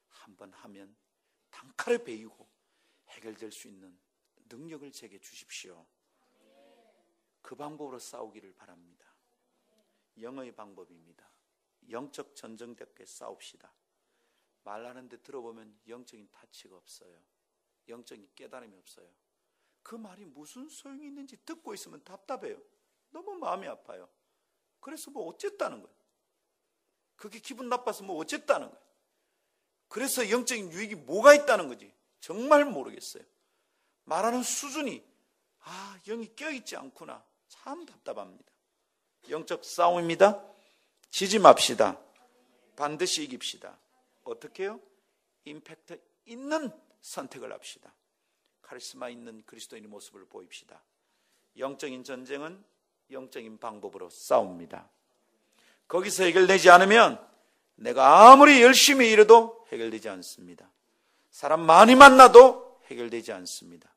한번 하면 단칼에 베이고 해결될 수 있는 능력을 제게 주십시오. 그 방법으로 싸우기를 바랍니다. 영의 방법입니다. 영적 전쟁답게 싸웁시다. 말하는데 들어보면 영적인 타치가 없어요. 영적인 깨달음이 없어요. 그 말이 무슨 소용이 있는지 듣고 있으면 답답해요. 너무 마음이 아파요. 그래서 뭐 어쨌다는 거예요. 그게 기분 나빠서 뭐 어쨌다는 거예요. 그래서 영적인 유익이 뭐가 있다는 거지. 정말 모르겠어요. 말하는 수준이 영이 껴있지 않구나. 참 답답합니다. 영적 싸움입니다. 지지 맙시다. 반드시 이깁시다. 어떻게 해요? 임팩트 있는 선택을 합시다. 카리스마 있는 그리스도인의 모습을 보입시다. 영적인 전쟁은 영적인 방법으로 싸웁니다. 거기서 해결되지 않으면 내가 아무리 열심히 일해도 해결되지 않습니다. 사람 많이 만나도 해결되지 않습니다.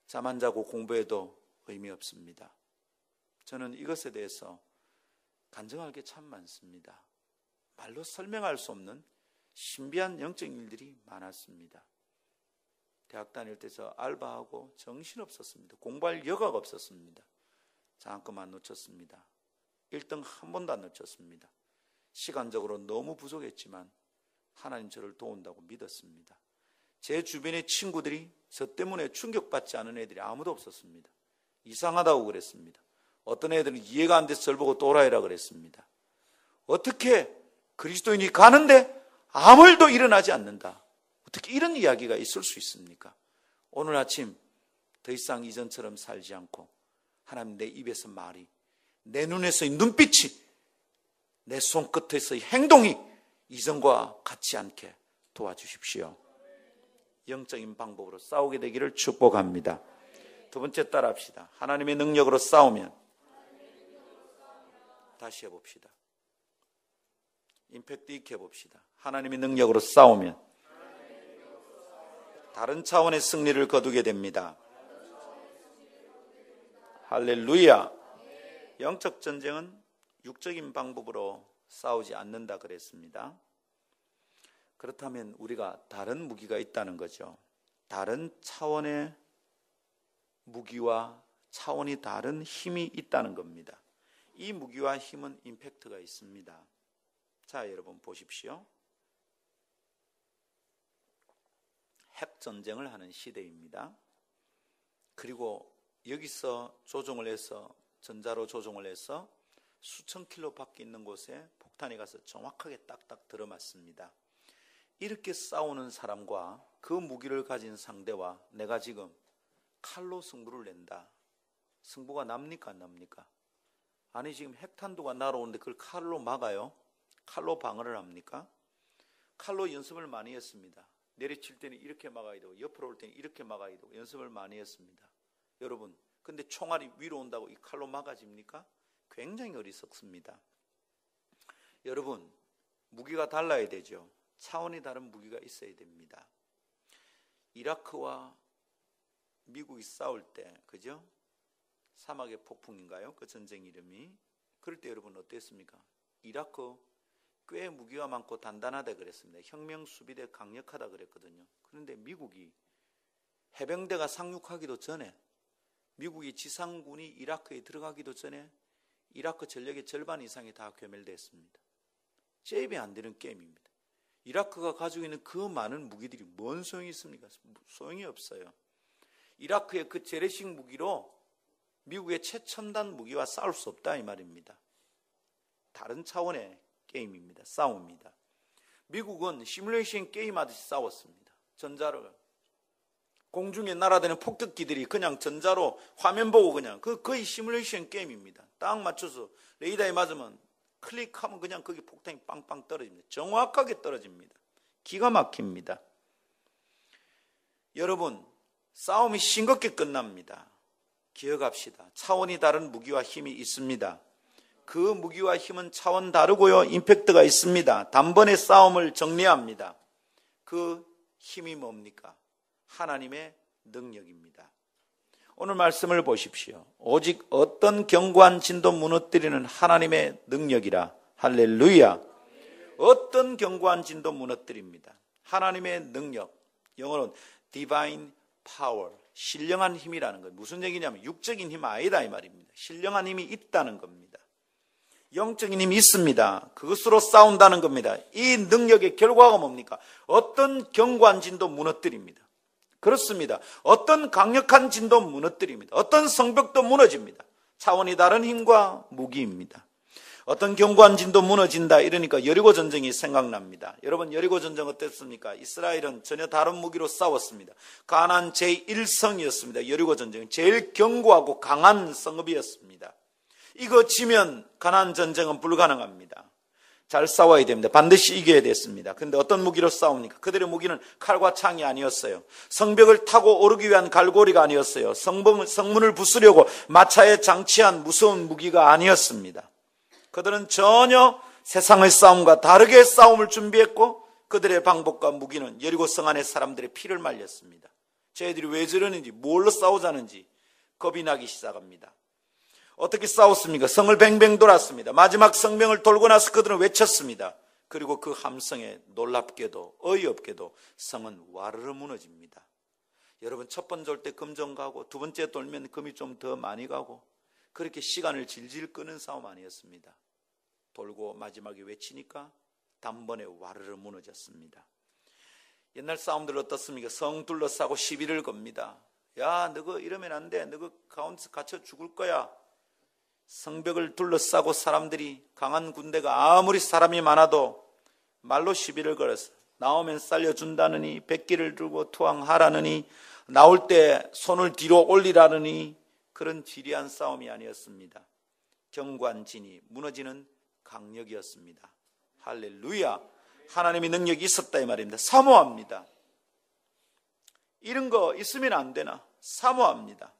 잠 안 자고 공부해도 의미 없습니다. 저는 이것에 대해서 간증할 게 참 많습니다. 말로 설명할 수 없는 신비한 영적인 일들이 많았습니다. 대학 다닐 때 저 알바하고 정신없었습니다. 공부할 여가가 없었습니다. 장학금 안 놓쳤습니다. 1등 한 번도 안 놓쳤습니다. 시간적으로 너무 부족했지만 하나님 저를 도운다고 믿었습니다. 제 주변의 친구들이 저 때문에 충격받지 않은 애들이 아무도 없었습니다. 이상하다고 그랬습니다. 어떤 애들은 이해가 안 돼서 저를 보고 또라이라 그랬습니다. 어떻게 그리스도인이 가는데 아무 일도 일어나지 않는다. 어떻게 이런 이야기가 있을 수 있습니까? 오늘 아침 더 이상 이전처럼 살지 않고 하나님 내 입에서 말이, 내 눈에서의 눈빛이, 내 손끝에서의 행동이 이전과 같지 않게 도와주십시오. 영적인 방법으로 싸우게 되기를 축복합니다. 두 번째 따라합시다. 하나님의 능력으로 싸우면, 다시 해봅시다. 임팩트 있게 해봅시다. 하나님의 능력으로 싸우면 다른 차원의 승리를 거두게 됩니다. 할렐루야. 영적 전쟁은 육적인 방법으로 싸우지 않는다 그랬습니다. 그렇다면 우리가 다른 무기가 있다는 거죠. 다른 차원의 무기와 차원이 다른 힘이 있다는 겁니다. 이 무기와 힘은 임팩트가 있습니다. 자, 여러분 보십시오. 핵전쟁을 하는 시대입니다. 그리고 여기서 조종을 해서, 전자로 조종을 해서 수천 킬로 밖에 있는 곳에 폭탄이 가서 정확하게 딱딱 들어맞습니다. 이렇게 싸우는 사람과 그 무기를 가진 상대와 내가 지금 칼로 승부를 낸다. 승부가 납니까 안 납니까? 아니 지금 핵탄두가 날아오는데 그걸 칼로 막아요? 칼로 방어를 합니까? 칼로 연습을 많이 했습니다. 내리칠 때는 이렇게 막아야 되고 옆으로 올 때는 이렇게 막아야 되고 연습을 많이 했습니다. 여러분, 근데 총알이 위로 온다고 이 칼로 막아집니까? 굉장히 어리석습니다. 여러분, 무기가 달라야 되죠. 차원이 다른 무기가 있어야 됩니다. 이라크와 미국이 싸울 때, 그죠? 사막의 폭풍인가요? 그 전쟁 이름이. 그럴 때 여러분 어땠습니까? 이라크 꽤 무기가 많고 단단하다 그랬습니다. 혁명 수비대 강력하다 그랬거든요. 그런데 미국이 해병대가 상륙하기도 전에, 미국이 지상군이 이라크에 들어가기도 전에 이라크 전력의 절반 이상이 다 괴멸됐습니다. 제입이 안 되는 게임입니다. 이라크가 가지고 있는 그 많은 무기들이 뭔 소용이 있습니까? 소용이 없어요. 이라크의 그 재래식 무기로 미국의 최첨단 무기와 싸울 수 없다 이 말입니다. 다른 차원의 게임입니다. 싸움입니다. 미국은 시뮬레이션 게임하듯이 싸웠습니다. 전자로 공중에 날아다니는 폭격기들이 그냥 전자로 화면 보고 그냥 거의 시뮬레이션 게임입니다. 딱 맞춰서 레이더에 맞으면 클릭하면 그냥 거기 폭탄이 빵빵 떨어집니다. 정확하게 떨어집니다. 기가 막힙니다. 여러분, 싸움이 싱겁게 끝납니다. 기억합시다. 차원이 다른 무기와 힘이 있습니다. 그 무기와 힘은 차원 다르고요. 임팩트가 있습니다. 단번에 싸움을 정리합니다. 그 힘이 뭡니까? 하나님의 능력입니다. 오늘 말씀을 보십시오. 오직 어떤 견고한 진도 무너뜨리는 하나님의 능력이라. 할렐루야. 어떤 견고한 진도 무너뜨립니다. 하나님의 능력. 영어로는 divine power. 신령한 힘이라는 거예요. 무슨 얘기냐면 육적인 힘 아니다 이 말입니다. 신령한 힘이 있다는 겁니다. 영적인 힘이 있습니다. 그것으로 싸운다는 겁니다. 이 능력의 결과가 뭡니까? 어떤 견고한 진도 무너뜨립니다. 그렇습니다. 어떤 강력한 진도 무너뜨립니다. 어떤 성벽도 무너집니다. 차원이 다른 힘과 무기입니다. 어떤 견고한 진도 무너진다 이러니까 여리고 전쟁이 생각납니다. 여러분, 여리고 전쟁 어땠습니까? 이스라엘은 전혀 다른 무기로 싸웠습니다. 가나안 제1성이었습니다. 여리고 전쟁은 제일 견고하고 강한 성읍이었습니다. 이거 지면 가나안 전쟁은 불가능합니다. 잘 싸워야 됩니다. 반드시 이겨야 됐습니다. 그런데 어떤 무기로 싸웁니까? 그들의 무기는 칼과 창이 아니었어요. 성벽을 타고 오르기 위한 갈고리가 아니었어요. 성문을 부수려고 마차에 장치한 무서운 무기가 아니었습니다. 그들은 전혀 세상의 싸움과 다르게 싸움을 준비했고 그들의 방법과 무기는 여리고 성 안의 사람들의 피를 말렸습니다. 쟤들이 왜 저러는지, 뭘로 싸우자는지 겁이 나기 시작합니다. 어떻게 싸웠습니까? 성을 뱅뱅 돌았습니다. 마지막 성벽을 돌고 나서 그들은 외쳤습니다. 그리고 그 함성에 놀랍게도 어이없게도 성은 와르르 무너집니다. 여러분, 첫 번 돌 때 금 좀 가고 두 번째 돌면 금이 좀 더 많이 가고 그렇게 시간을 질질 끄는 싸움 아니었습니다. 돌고 마지막에 외치니까 단번에 와르르 무너졌습니다. 옛날 싸움들 어떻습니까? 성 둘러싸고 시비를 겁니다. 야, 너거 이러면 안 돼. 너거 가운데서 갇혀 죽을 거야. 성벽을 둘러싸고 사람들이, 강한 군대가 아무리 사람이 많아도 말로 시비를 걸어서 나오면 살려준다느니, 백기를 들고 투항하라느니, 나올 때 손을 뒤로 올리라느니, 그런 지리한 싸움이 아니었습니다. 견고한 진이 무너지는 강력이었습니다. 할렐루야. 하나님의 능력이 있었다 이 말입니다. 사모합니다. 이런 거 있으면 안 되나? 사모합니다.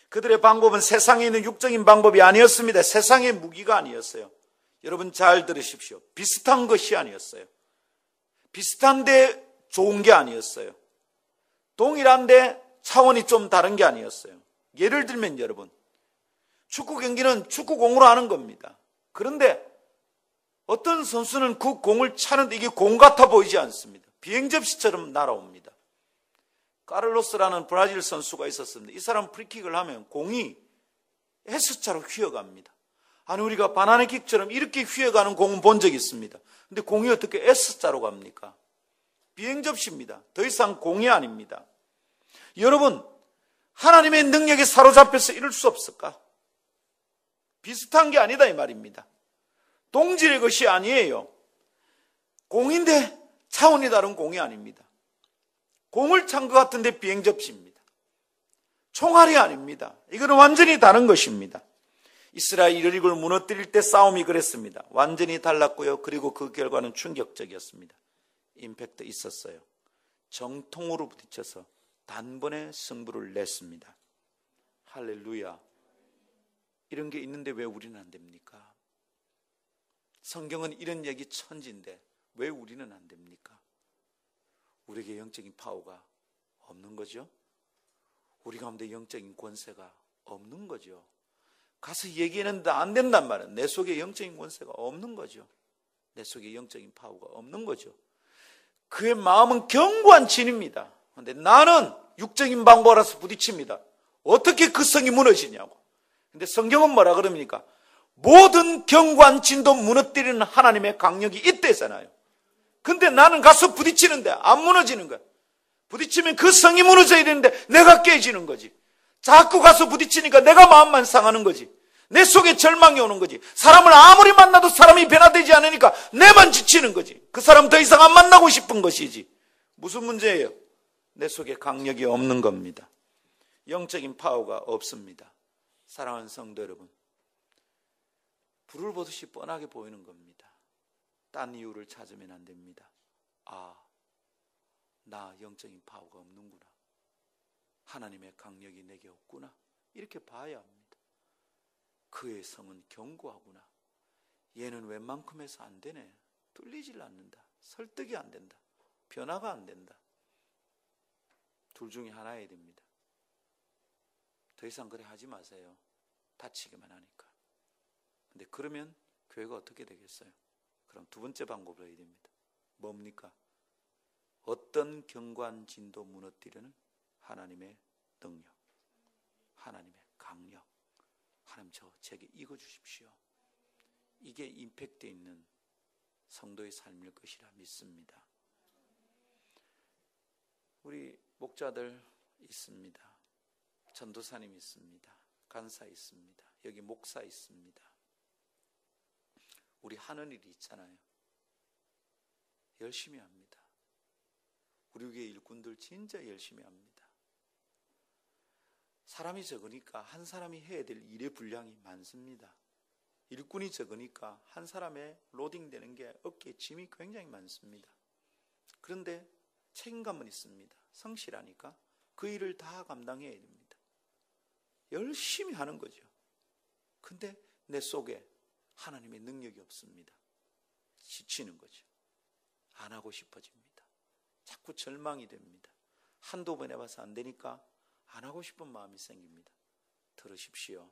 그들의 방법은 세상에 있는 육적인 방법이 아니었습니다. 세상의 무기가 아니었어요. 여러분 잘 들으십시오. 비슷한 것이 아니었어요. 비슷한데 좋은 게 아니었어요. 동일한데 차원이 좀 다른 게 아니었어요. 예를 들면 여러분, 축구 경기는 축구공으로 하는 겁니다. 그런데 어떤 선수는 그 공을 차는데 이게 공 같아 보이지 않습니다. 비행접시처럼 날아옵니다. 카를로스라는 브라질 선수가 있었습니다. 이 사람 프리킥을 하면 공이 S자로 휘어갑니다. 아니, 우리가 바나나킥처럼 이렇게 휘어가는 공은 본 적이 있습니다. 근데 공이 어떻게 S자로 갑니까? 비행접시입니다. 더 이상 공이 아닙니다. 여러분, 하나님의 능력에 사로잡혀서 이럴 수 없을까? 비슷한 게 아니다 이 말입니다. 동질의 것이 아니에요. 공인데 차원이 다른 공이 아닙니다. 공을 찬 것 같은데 비행접시입니다. 총알이 아닙니다. 이거는 완전히 다른 것입니다. 이스라엘 여리고를 무너뜨릴 때 싸움이 그랬습니다. 완전히 달랐고요. 그리고 그 결과는 충격적이었습니다. 임팩트 있었어요. 정통으로 부딪혀서 단번에 승부를 냈습니다. 할렐루야. 이런 게 있는데 왜 우리는 안 됩니까? 성경은 이런 얘기 천지인데 왜 우리는 안 됩니까? 우리에게 영적인 파워가 없는 거죠. 우리 가운데 영적인 권세가 없는 거죠. 가서 얘기했는데 안 된단 말이에요. 내 속에 영적인 권세가 없는 거죠. 내 속에 영적인 파워가 없는 거죠. 그의 마음은 견고한 진입니다. 그런데 나는 육적인 방법으로서 부딪힙니다. 어떻게 그 성이 무너지냐고. 근데 성경은 뭐라 그럽니까? 모든 견고한 진도 무너뜨리는 하나님의 강력이 있대잖아요. 근데 나는 가서 부딪히는데 안 무너지는 거야. 부딪히면 그 성이 무너져야 되는데 내가 깨지는 거지. 자꾸 가서 부딪히니까 내가 마음만 상하는 거지. 내 속에 절망이 오는 거지. 사람을 아무리 만나도 사람이 변화되지 않으니까 내만 지치는 거지. 그 사람 더 이상 안 만나고 싶은 것이지. 무슨 문제예요? 내 속에 강력이 없는 겁니다. 영적인 파워가 없습니다. 사랑하는 성도 여러분, 불을 보듯이 뻔하게 보이는 겁니다. 딴 이유를 찾으면 안 됩니다. 아, 나 영적인 파워가 없는구나. 하나님의 강력이 내게 없구나. 이렇게 봐야 합니다. 그의 성은 견고하구나. 얘는 웬만큼 해서 안 되네. 뚫리질 않는다. 설득이 안 된다. 변화가 안 된다. 둘 중에 하나여야 됩니다. 더 이상 그래 하지 마세요. 다치기만 하니까. 근데 그러면 교회가 어떻게 되겠어요? 그럼 두 번째 방법을 해야 됩니다. 뭡니까? 어떤 견고한 진도 무너뜨리는 하나님의 능력, 하나님의 강력. 하나님 제게 이거 주십시오. 이게 임팩트 있는 성도의 삶일 것이라 믿습니다. 우리 목자들 있습니다. 전도사님 있습니다. 간사 있습니다. 여기 목사 있습니다. 우리 하는 일이 있잖아요. 열심히 합니다. 우리 교회 일꾼들 진짜 열심히 합니다. 사람이 적으니까 한 사람이 해야 될 일의 분량이 많습니다. 일꾼이 적으니까 한 사람의 로딩되는 게 어깨에 짐이 굉장히 많습니다. 그런데 책임감은 있습니다. 성실하니까 그 일을 다 감당해야 됩니다. 열심히 하는 거죠. 근데 내 속에 하나님의 능력이 없습니다. 지치는 거죠. 안 하고 싶어집니다. 자꾸 절망이 됩니다. 한두 번 해봐서 안 되니까 안 하고 싶은 마음이 생깁니다. 들으십시오.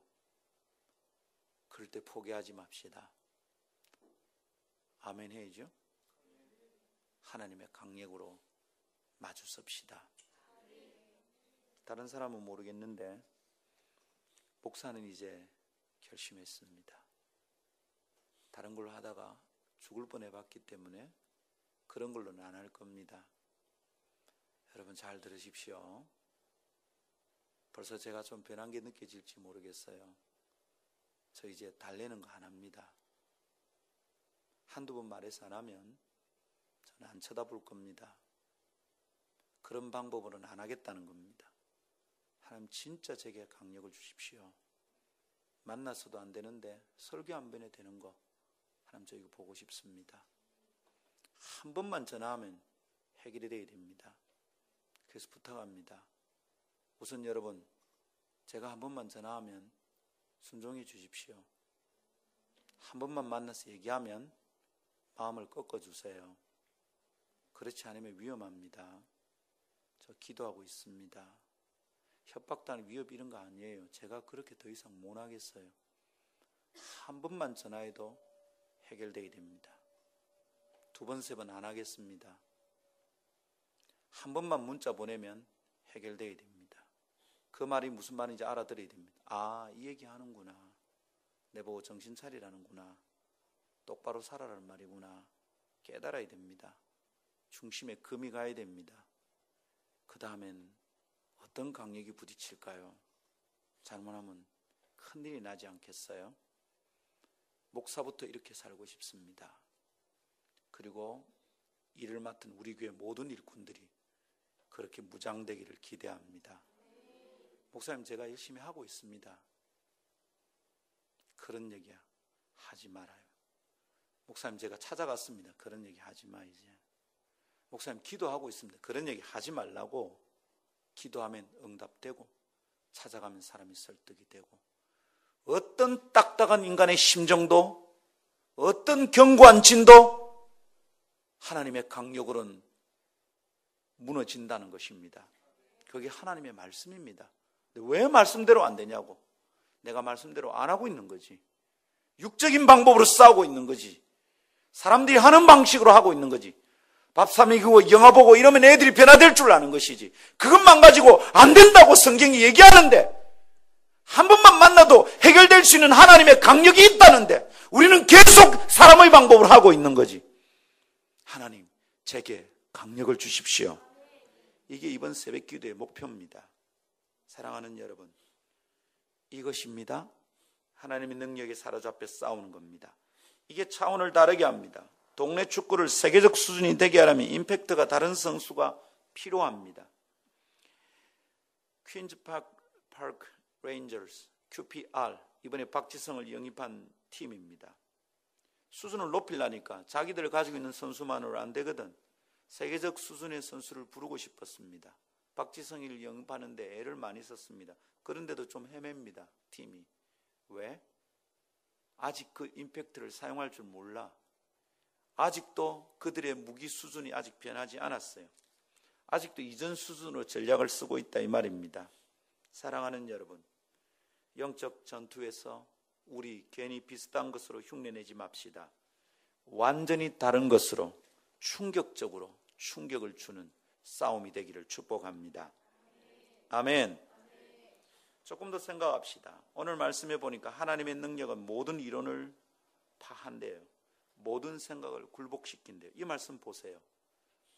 그럴 때 포기하지 맙시다. 아멘 해야죠. 하나님의 강력으로 마주섭시다. 다른 사람은 모르겠는데 목사는 이제 결심했습니다. 다른 걸로 하다가 죽을 뻔해봤기 때문에 그런 걸로는 안 할 겁니다. 여러분 잘 들으십시오. 벌써 제가 좀 변한 게 느껴질지 모르겠어요. 저 이제 달래는 거 안 합니다. 한두 번 말해서 안 하면 저는 안 쳐다볼 겁니다. 그런 방법으로는 안 하겠다는 겁니다. 하나님 진짜 제게 강력을 주십시오. 만나서도 안 되는데 설교 한 번에 되는 거 하나님 저 이거 보고 싶습니다. 한 번만 전화하면 해결이 돼야 됩니다. 그래서 부탁합니다. 우선 여러분, 제가 한 번만 전화하면 순종해 주십시오. 한 번만 만나서 얘기하면 마음을 꺾어주세요. 그렇지 않으면 위험합니다. 저 기도하고 있습니다. 협박단 위협 이런 거 아니에요. 제가 그렇게 더 이상 못 하겠어요. 한 번만 전화해도 해결돼야 됩니다. 두 번, 세 번 안 하겠습니다. 한 번만 문자 보내면 해결돼야 됩니다. 그 말이 무슨 말인지 알아들어야 됩니다. 아, 이 얘기 하는구나. 내보고 정신 차리라는구나. 똑바로 살아라는 말이구나. 깨달아야 됩니다. 중심에 금이 가야 됩니다. 그 다음엔 어떤 강력이 부딪힐까요? 잘못하면 큰일이 나지 않겠어요? 목사부터 이렇게 살고 싶습니다. 그리고 일을 맡은 우리 교회 모든 일꾼들이 그렇게 무장되기를 기대합니다. 목사님 제가 열심히 하고 있습니다. 그런 얘기 하지 말아요. 목사님 제가 찾아갔습니다. 그런 얘기 하지 마 이제. 목사님 기도하고 있습니다. 그런 얘기 하지 말라고. 기도하면 응답되고 찾아가면 사람이 설득이 되고 어떤 딱딱한 인간의 심정도 어떤 견고한 진도 하나님의 강력으로는 무너진다는 것입니다. 그게 하나님의 말씀입니다. 왜 말씀대로 안 되냐고. 내가 말씀대로 안 하고 있는 거지. 육적인 방법으로 싸우고 있는 거지. 사람들이 하는 방식으로 하고 있는 거지. 밥 사 먹이고 영화 보고 이러면 애들이 변화될 줄 아는 것이지. 그것만 가지고 안 된다고 성경이 얘기하는데, 한 번만 만나도 해결될 수 있는 하나님의 강력이 있다는데 우리는 계속 사람의 방법을 하고 있는 거지. 하나님, 제게 강력을 주십시오. 이게 이번 새벽 기도의 목표입니다. 사랑하는 여러분, 이것입니다. 하나님의 능력에 사로잡혀 싸우는 겁니다. 이게 차원을 다르게 합니다. 동네 축구를 세계적 수준이 되게 하려면 임팩트가 다른 선수가 필요합니다. 퀸즈 파크 레인저스, QPR, 이번에 박지성을 영입한 팀입니다. 수준을 높이려니까 자기들 가지고 있는 선수만으로 안 되거든. 세계적 수준의 선수를 부르고 싶었습니다. 박지성을 영입하는데 애를 많이 썼습니다. 그런데도 좀 헤맵니다, 팀이. 왜? 아직 그 임팩트를 사용할 줄 몰라. 아직도 그들의 무기 수준이 아직 변하지 않았어요. 아직도 이전 수준으로 전략을 쓰고 있다, 이 말입니다. 사랑하는 여러분, 영적 전투에서 우리 괜히 비슷한 것으로 흉내내지 맙시다. 완전히 다른 것으로 충격적으로 충격을 주는 싸움이 되기를 축복합니다. 아멘. 조금 더 생각합시다. 오늘 말씀해 보니까 하나님의 능력은 모든 이론을 파한대요. 모든 생각을 굴복시킨대요. 이 말씀 보세요.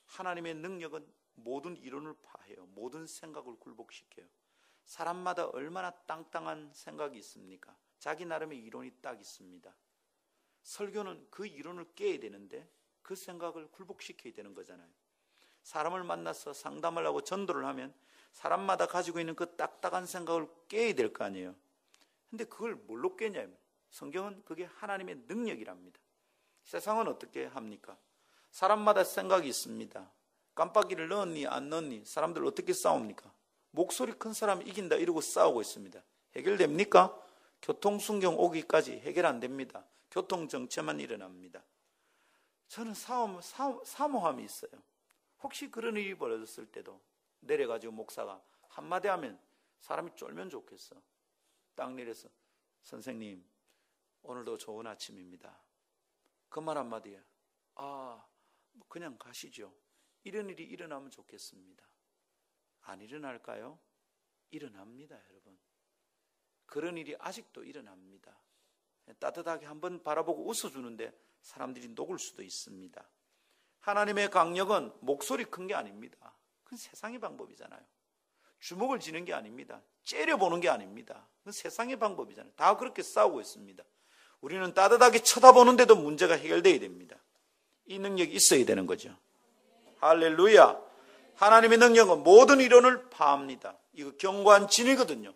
하나님의 능력은 모든 이론을 파해요. 모든 생각을 굴복시켜요. 사람마다 얼마나 땅땅한 생각이 있습니까? 자기 나름의 이론이 딱 있습니다. 설교는 그 이론을 깨야 되는데 그 생각을 굴복시켜야 되는 거잖아요. 사람을 만나서 상담을 하고 전도를 하면 사람마다 가지고 있는 그 딱딱한 생각을 깨야 될 거 아니에요. 근데 그걸 뭘로 깨냐면 성경은 그게 하나님의 능력이랍니다. 세상은 어떻게 합니까? 사람마다 생각이 있습니다. 깜빡이를 넣었니 안 넣었니? 사람들 어떻게 싸웁니까? 목소리 큰 사람이 이긴다 이러고 싸우고 있습니다. 해결됩니까? 교통순경 오기까지 해결 안 됩니다. 교통정체만 일어납니다. 저는 사모함이 있어요. 혹시 그런 일이 벌어졌을 때도 내려가지고 목사가 한마디 하면 사람이 쫄면 좋겠어. 딱 내려서 선생님 오늘도 좋은 아침입니다. 그 말 한마디에 그냥 가시죠. 이런 일이 일어나면 좋겠습니다. 안 일어날까요? 일어납니다, 여러분. 그런 일이 아직도 일어납니다. 따뜻하게 한번 바라보고 웃어주는데 사람들이 녹을 수도 있습니다. 하나님의 강력은 목소리 큰 게 아닙니다. 그건 세상의 방법이잖아요. 주먹을 쥐는 게 아닙니다. 째려보는 게 아닙니다. 그건 세상의 방법이잖아요. 다 그렇게 싸우고 있습니다. 우리는 따뜻하게 쳐다보는데도 문제가 해결돼야 됩니다. 이 능력이 있어야 되는 거죠. 할렐루야. 하나님의 능력은 모든 이론을 파합니다. 이거 견고한 진이거든요.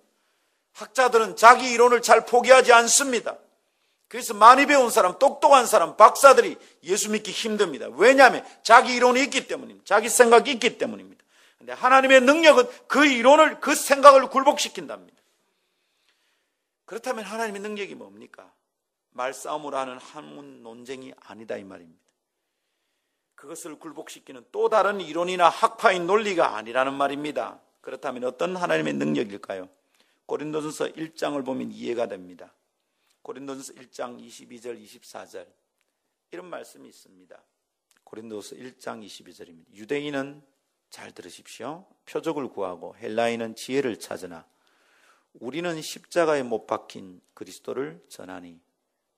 학자들은 자기 이론을 잘 포기하지 않습니다. 그래서 많이 배운 사람, 똑똑한 사람, 박사들이 예수 믿기 힘듭니다. 왜냐하면 자기 이론이 있기 때문입니다. 자기 생각이 있기 때문입니다. 그런데 하나님의 능력은 그 이론을, 그 생각을 굴복시킨답니다. 그렇다면 하나님의 능력이 뭡니까? 말싸움으로 하는 한문 논쟁이 아니다 이 말입니다. 그것을 굴복시키는 또 다른 이론이나 학파의 논리가 아니라는 말입니다. 그렇다면 어떤 하나님의 능력일까요? 고린도전서 1장을 보면 이해가 됩니다. 고린도전서 1장 22절 24절 이런 말씀이 있습니다. 고린도서 1장 22절입니다. 유대인은 잘 들으십시오. 표적을 구하고 헬라인은 지혜를 찾으나 우리는 십자가에 못 박힌 그리스도를 전하니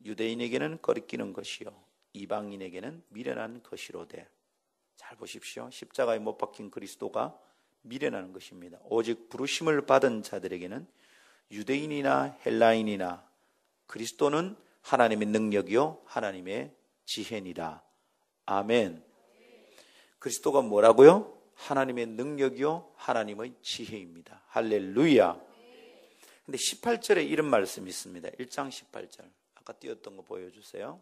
유대인에게는 거리끼는 것이요 이방인에게는 미련한 것이로되. 잘 보십시오. 십자가에 못 박힌 그리스도가 미련한 것입니다. 오직 부르심을 받은 자들에게는 유대인이나 헬라인이나 그리스도는 하나님의 능력이요 하나님의 지혜니라. 아멘. 그리스도가 뭐라고요? 하나님의 능력이요 하나님의 지혜입니다. 할렐루야. 근데 18절에 이런 말씀이 있습니다. 1장 18절. 아까 띄웠던 거 보여주세요.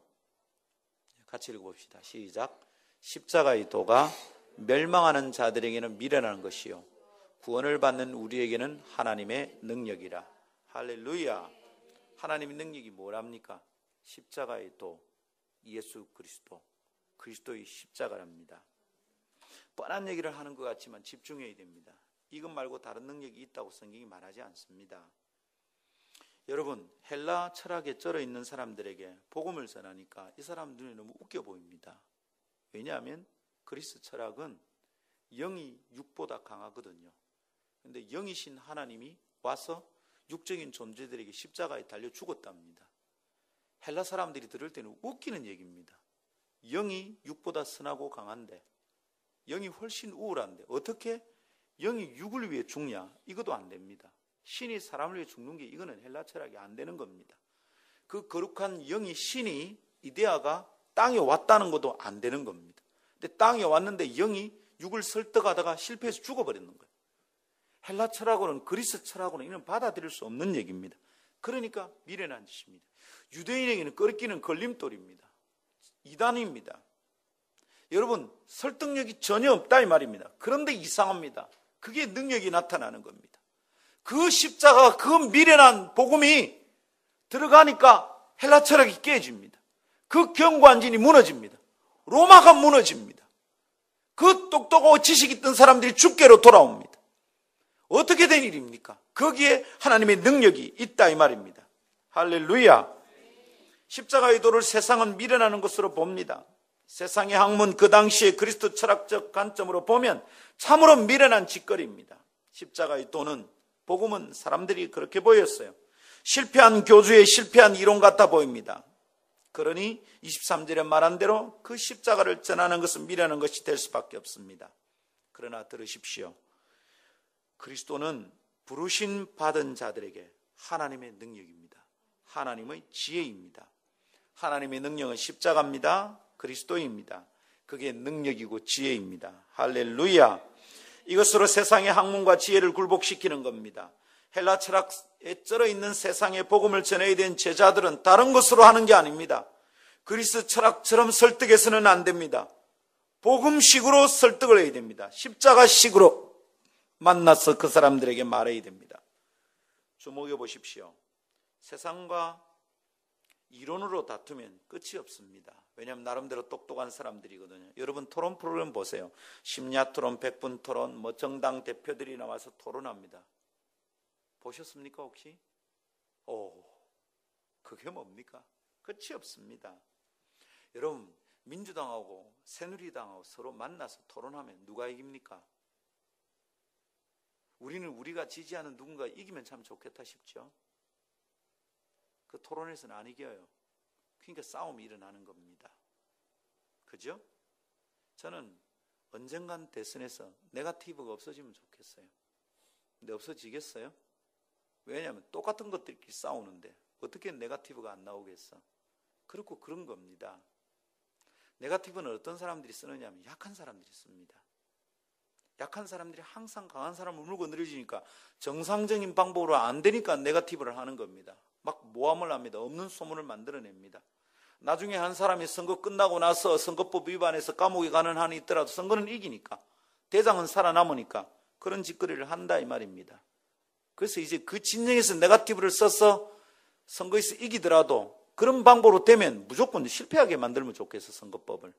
같이 읽어봅시다. 시작. 십자가의 도가 멸망하는 자들에게는 미련한 것이요 구원을 받는 우리에게는 하나님의 능력이라. 할렐루야. 하나님의 능력이 뭐랍니까? 십자가의 도, 예수 그리스도, 그리스도의 십자가랍니다. 뻔한 얘기를 하는 것 같지만 집중해야 됩니다. 이것 말고 다른 능력이 있다고 성경이 말하지 않습니다. 여러분, 헬라 철학에 쩔어 있는 사람들에게 복음을 전하니까 이 사람들이 너무 웃겨 보입니다. 왜냐하면 그리스 철학은 영이 육보다 강하거든요. 그런데 영이신 하나님이 와서 육적인 존재들에게 십자가에 달려 죽었답니다. 헬라 사람들이 들을 때는 웃기는 얘기입니다. 영이 육보다 선하고 강한데, 영이 훨씬 우월한데 어떻게 영이 육을 위해 죽냐? 이것도 안 됩니다. 신이 사람을 위해 죽는 게 이거는 헬라 철학이 안 되는 겁니다. 그 거룩한 영이 신이 이데아가 땅에 왔다는 것도 안 되는 겁니다. 근데 땅에 왔는데 영이 육을 설득하다가 실패해서 죽어버리는 거예요. 헬라 철학으로는, 그리스 철학으로는 이는 받아들일 수 없는 얘기입니다. 그러니까 미련한 짓입니다. 유대인에게는 끓기는 걸림돌입니다. 이단입니다. 여러분, 설득력이 전혀 없다 이 말입니다. 그런데 이상합니다. 그게 능력이 나타나는 겁니다. 그 십자가, 그 미련한 복음이 들어가니까 헬라 철학이 깨집니다. 그 경관진이 무너집니다. 로마가 무너집니다. 그 똑똑하고 지식 있던 사람들이 주께로 돌아옵니다. 어떻게 된 일입니까? 거기에 하나님의 능력이 있다 이 말입니다. 할렐루야. 십자가의 도를 세상은 미련하는 것으로 봅니다. 세상의 학문, 그 당시에 그리스도 철학적 관점으로 보면 참으로 미련한 짓거리입니다. 십자가의 도는, 복음은 사람들이 그렇게 보였어요. 실패한 교주의 실패한 이론 같아 보입니다. 그러니 23절에 말한 대로 그 십자가를 전하는 것은 미련한 것이 될 수밖에 없습니다. 그러나 들으십시오. 그리스도는 부르심 받은 자들에게 하나님의 능력입니다. 하나님의 지혜입니다. 하나님의 능력은 십자가입니다. 그리스도입니다. 그게 능력이고 지혜입니다. 할렐루야. 이것으로 세상의 학문과 지혜를 굴복시키는 겁니다. 헬라 철학에 쩔어 있는 세상의 복음을 전해야 된 제자들은 다른 것으로 하는 게 아닙니다. 그리스 철학처럼 설득해서는 안 됩니다. 복음식으로 설득을 해야 됩니다. 십자가식으로 만나서 그 사람들에게 말해야 됩니다. 주목해 보십시오. 세상과 이론으로 다투면 끝이 없습니다. 왜냐하면 나름대로 똑똑한 사람들이거든요. 여러분 토론 프로그램 보세요. 심야 토론, 100분 토론, 정당 대표들이 나와서 토론합니다. 보셨습니까 혹시? 그게 뭡니까? 끝이 없습니다. 여러분, 민주당하고 새누리당하고 서로 만나서 토론하면 누가 이깁니까? 우리는 우리가 지지하는 누군가 이기면 참 좋겠다 싶죠. 그 토론에서는 안 이겨요. 그러니까 싸움이 일어나는 겁니다. 그죠? 저는 언젠간 대선에서 네거티브가 없어지면 좋겠어요. 근데 없어지겠어요? 왜냐하면 똑같은 것들끼리 싸우는데 어떻게 네거티브가 안 나오겠어? 그렇고 그런 겁니다. 네거티브는 어떤 사람들이 쓰느냐 하면 약한 사람들이 씁니다. 약한 사람들이 항상 강한 사람을 물고 늘어지니까 정상적인 방법으로 안 되니까 네거티브를 하는 겁니다. 막 모함을 합니다. 없는 소문을 만들어냅니다. 나중에 한 사람이 선거 끝나고 나서 선거법 위반해서 감옥에 가는 한이 있더라도 선거는 이기니까, 대장은 살아남으니까 그런 짓거리를 한다 이 말입니다. 그래서 이제 그 진영에서 네거티브를 써서 선거에서 이기더라도 그런 방법으로 되면 무조건 실패하게 만들면 좋겠어. 선거법을.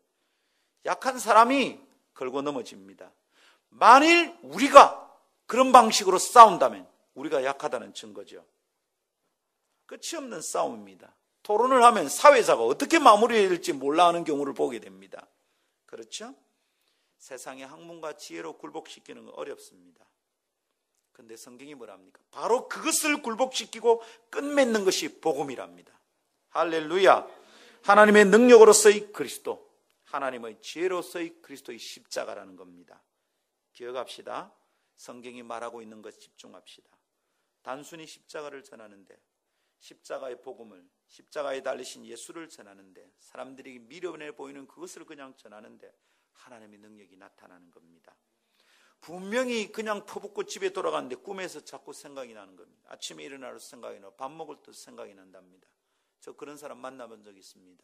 약한 사람이 걸고 넘어집니다. 만일 우리가 그런 방식으로 싸운다면 우리가 약하다는 증거죠. 끝이 없는 싸움입니다. 토론을 하면 사회자가 어떻게 마무리해야 될지 몰라 하는 경우를 보게 됩니다. 그렇죠? 세상의 학문과 지혜로 굴복시키는 건 어렵습니다. 그런데 성경이 뭐랍니까? 바로 그것을 굴복시키고 끝맺는 것이 복음이랍니다. 할렐루야. 하나님의 능력으로서의 그리스도, 하나님의 지혜로서의 그리스도의 십자가라는 겁니다. 기억합시다. 성경이 말하고 있는 것 집중합시다. 단순히 십자가를 전하는데, 십자가의 복음을, 십자가에 달리신 예수를 전하는데, 사람들이 미련해 보이는 그것을 그냥 전하는데 하나님의 능력이 나타나는 겁니다. 분명히 그냥 퍼붓고 집에 돌아가는데 꿈에서 자꾸 생각이 나는 겁니다. 아침에 일어나서 생각이 나고 밥 먹을 때 생각이 난답니다. 저 그런 사람 만나본 적 있습니다.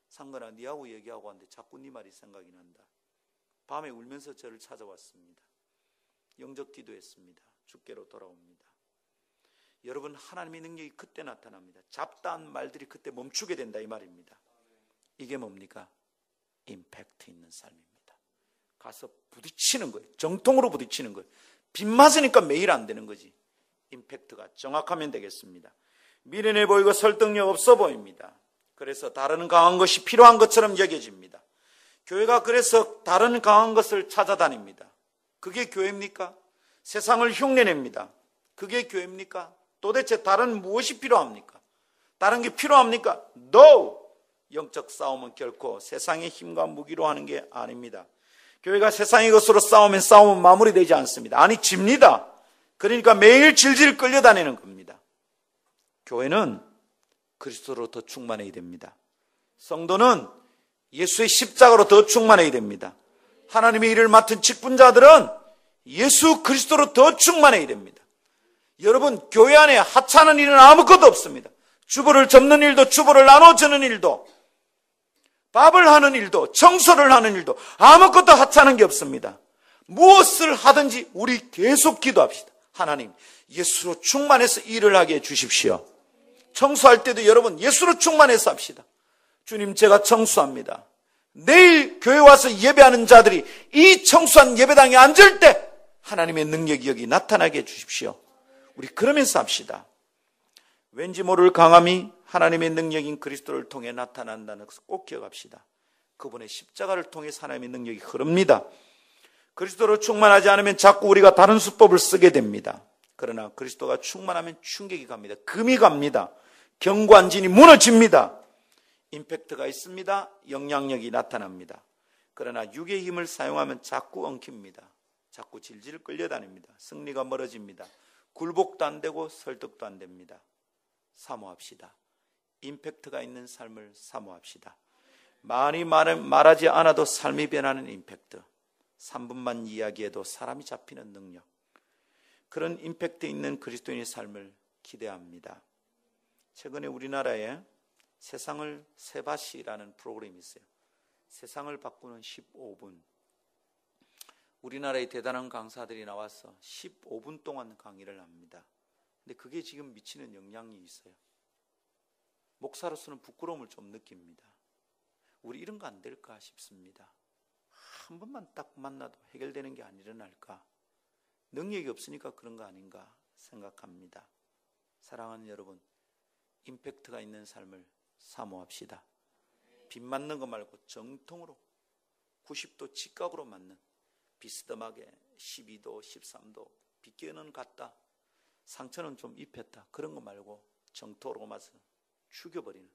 상건아, 니하고 얘기하고 왔는데 자꾸 네 말이 생각이 난다. 밤에 울면서 저를 찾아왔습니다. 영적 기도했습니다. 주께로 돌아옵니다. 여러분, 하나님의 능력이 그때 나타납니다. 잡다한 말들이 그때 멈추게 된다 이 말입니다. 이게 뭡니까? 임팩트 있는 삶입니다. 가서 부딪히는 거예요. 정통으로 부딪히는 거예요. 빗 맞으니까 매일 안 되는 거지. 임팩트가 정확하면 되겠습니다. 미련해 보이고 설득력 없어 보입니다. 그래서 다른 강한 것이 필요한 것처럼 여겨집니다. 교회가 그래서 다른 강한 것을 찾아다닙니다. 그게 교회입니까? 세상을 흉내냅니다. 그게 교회입니까? 도대체 다른 무엇이 필요합니까? 다른 게 필요합니까? No! 영적 싸움은 결코 세상의 힘과 무기로 하는 게 아닙니다. 교회가 세상의 것으로 싸우면 싸움은 마무리되지 않습니다. 아니, 집니다. 그러니까 매일 질질 끌려다니는 겁니다. 교회는 그리스도로 더 충만해야 됩니다. 성도는 예수의 십자가로 더 충만해야 됩니다. 하나님의 일을 맡은 직분자들은 예수 그리스도로 더 충만해야 됩니다. 여러분, 교회 안에 하찮은 일은 아무것도 없습니다. 주보를 접는 일도, 주보를 나눠주는 일도, 밥을 하는 일도, 청소를 하는 일도 아무것도 하찮은 게 없습니다. 무엇을 하든지 우리 계속 기도합시다. 하나님, 예수로 충만해서 일을 하게 해주십시오. 청소할 때도 여러분 예수로 충만해서 합시다. 주님, 제가 청소합니다. 내일 교회 와서 예배하는 자들이 이 청소한 예배당에 앉을 때 하나님의 능력이 여기 나타나게 해주십시오. 우리 그러면서 합시다. 왠지 모를 강함이 하나님의 능력인 그리스도를 통해 나타난다는 것을 꼭 기억합시다. 그분의 십자가를 통해서 하나님의 능력이 흐릅니다. 그리스도로 충만하지 않으면 자꾸 우리가 다른 수법을 쓰게 됩니다. 그러나 그리스도가 충만하면 충격이 갑니다. 금이 갑니다. 경관진이 무너집니다. 임팩트가 있습니다. 영향력이 나타납니다. 그러나 육의 힘을 사용하면 자꾸 엉킵니다. 자꾸 질질 끌려다닙니다. 승리가 멀어집니다. 굴복도 안 되고 설득도 안 됩니다. 사모합시다. 임팩트가 있는 삶을 사모합시다. 많이 말하지 않아도 삶이 변하는 임팩트. 3분만 이야기해도 사람이 잡히는 능력. 그런 임팩트 있는 그리스도인의 삶을 기대합니다. 최근에 우리나라에 세상을 세바시라는 프로그램이 있어요. 세상을 바꾸는 15분. 우리나라의 대단한 강사들이 나와서 15분 동안 강의를 합니다. 근데 그게 지금 미치는 영향이 있어요. 목사로서는 부끄러움을 좀 느낍니다. 우리 이런 거 안 될까 싶습니다. 한 번만 딱 만나도 해결되는 게 안 일어날까? 능력이 없으니까 그런 거 아닌가 생각합니다. 사랑하는 여러분, 임팩트가 있는 삶을 사모합시다. 빗 맞는 거 말고 정통으로 90도 직각으로 맞는, 비스듬하게 12도, 13도, 빗겨는 같다, 상처는 좀 입혔다, 그런 거 말고 정통으로 맞아서 죽여버리는,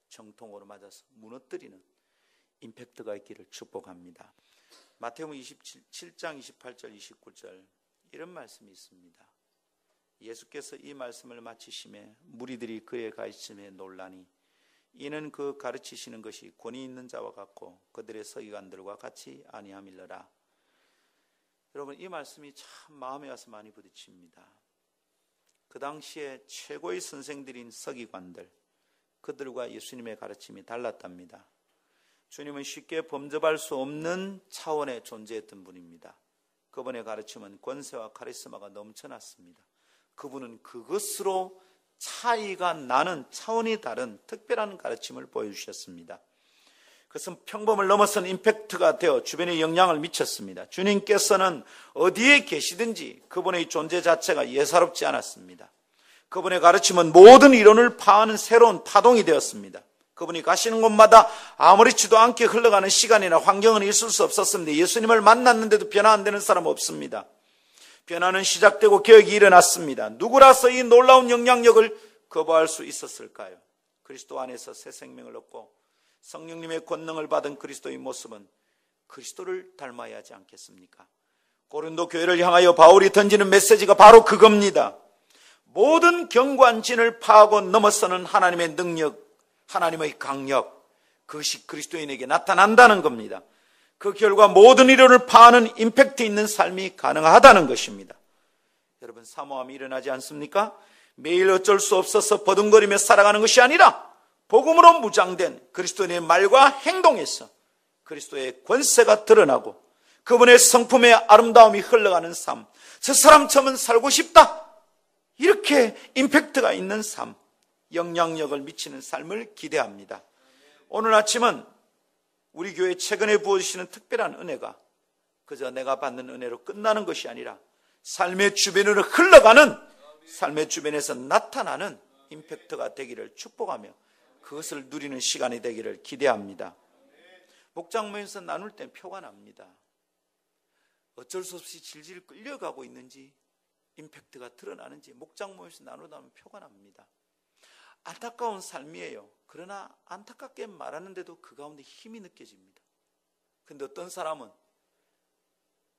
정통으로 맞아서 무너뜨리는 임팩트가 있기를 축복합니다. 마태복음 27장 28절 29절 이런 말씀이 있습니다. 예수께서 이 말씀을 마치심에 무리들이 그의 가르침에 놀라니 이는 그 가르치시는 것이 권위 있는 자와 같고 그들의 서기관들과 같이 아니함일러라. 여러분, 이 말씀이 참 마음에 와서 많이 부딪힙니다. 그 당시에 최고의 선생들인 서기관들, 그들과 예수님의 가르침이 달랐답니다. 주님은 쉽게 범접할 수 없는 차원에 존재했던 분입니다. 그분의 가르침은 권세와 카리스마가 넘쳐났습니다. 그분은 그것으로 차이가 나는 차원이 다른 특별한 가르침을 보여주셨습니다. 그것은 평범을 넘어선 임팩트가 되어 주변에 영향을 미쳤습니다. 주님께서는 어디에 계시든지 그분의 존재 자체가 예사롭지 않았습니다. 그분의 가르침은 모든 이론을 파하는 새로운 파동이 되었습니다. 그분이 가시는 곳마다 아무렇지도 않게 흘러가는 시간이나 환경은 있을 수 없었습니다. 예수님을 만났는데도 변화 안 되는 사람 없습니다. 변화는 시작되고 개혁이 일어났습니다. 누구라서 이 놀라운 영향력을 거부할 수 있었을까요? 그리스도 안에서 새 생명을 얻고 성령님의 권능을 받은 그리스도의 모습은 그리스도를 닮아야 하지 않겠습니까? 고린도 교회를 향하여 바울이 던지는 메시지가 바로 그겁니다. 모든 경관진을 파하고 넘어서는 하나님의 능력, 하나님의 강력, 그것이 그리스도인에게 나타난다는 겁니다. 그 결과 모든 이론을 파하는 임팩트 있는 삶이 가능하다는 것입니다. 여러분, 사모함이 일어나지 않습니까? 매일 어쩔 수 없어서 버둥거리며 살아가는 것이 아니라 복음으로 무장된 그리스도인의 말과 행동에서 그리스도의 권세가 드러나고 그분의 성품의 아름다움이 흘러가는 삶, 저 사람처럼 살고 싶다, 이렇게 임팩트가 있는 삶, 영향력을 미치는 삶을 기대합니다. 오늘 아침은 우리 교회 최근에 부어주시는 특별한 은혜가 그저 내가 받는 은혜로 끝나는 것이 아니라 삶의 주변으로 흘러가는, 삶의 주변에서 나타나는 임팩트가 되기를 축복하며 그것을 누리는 시간이 되기를 기대합니다. 목장 모임에서 나눌 땐 표가 납니다. 어쩔 수 없이 질질 끌려가고 있는지 임팩트가 드러나는지 목장 모임에서 나누다 보면 표가 납니다. 안타까운 삶이에요. 그러나 안타깝게 말하는데도 그 가운데 힘이 느껴집니다. 그런데 어떤 사람은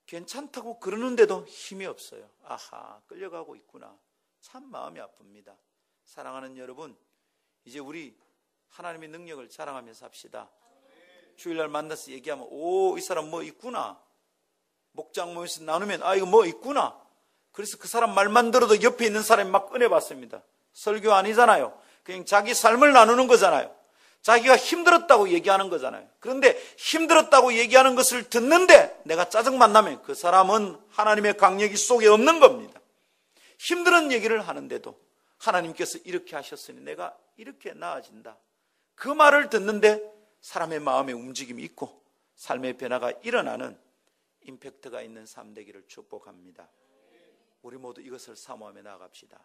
괜찮다고 그러는데도 힘이 없어요. 아하, 끌려가고 있구나. 참 마음이 아픕니다. 사랑하는 여러분, 이제 우리 하나님의 능력을 자랑하면서 합시다. 주일날 만나서 얘기하면 오, 이 사람 뭐 있구나. 목장 모임에서 나누면 아, 이거 뭐 있구나. 그래서 그 사람 말만 들어도 옆에 있는 사람이 막 은혜 받습니다. 설교 아니잖아요. 그냥 자기 삶을 나누는 거잖아요. 자기가 힘들었다고 얘기하는 거잖아요. 그런데 힘들었다고 얘기하는 것을 듣는데 내가 짜증만 나면 그 사람은 하나님의 강력이 속에 없는 겁니다. 힘든 얘기를 하는데도 하나님께서 이렇게 하셨으니 내가 이렇게 나아진다. 그 말을 듣는데 사람의 마음에 움직임이 있고 삶의 변화가 일어나는 임팩트가 있는 삶 되기를 축복합니다. 우리 모두 이것을 사모하며 나아갑시다.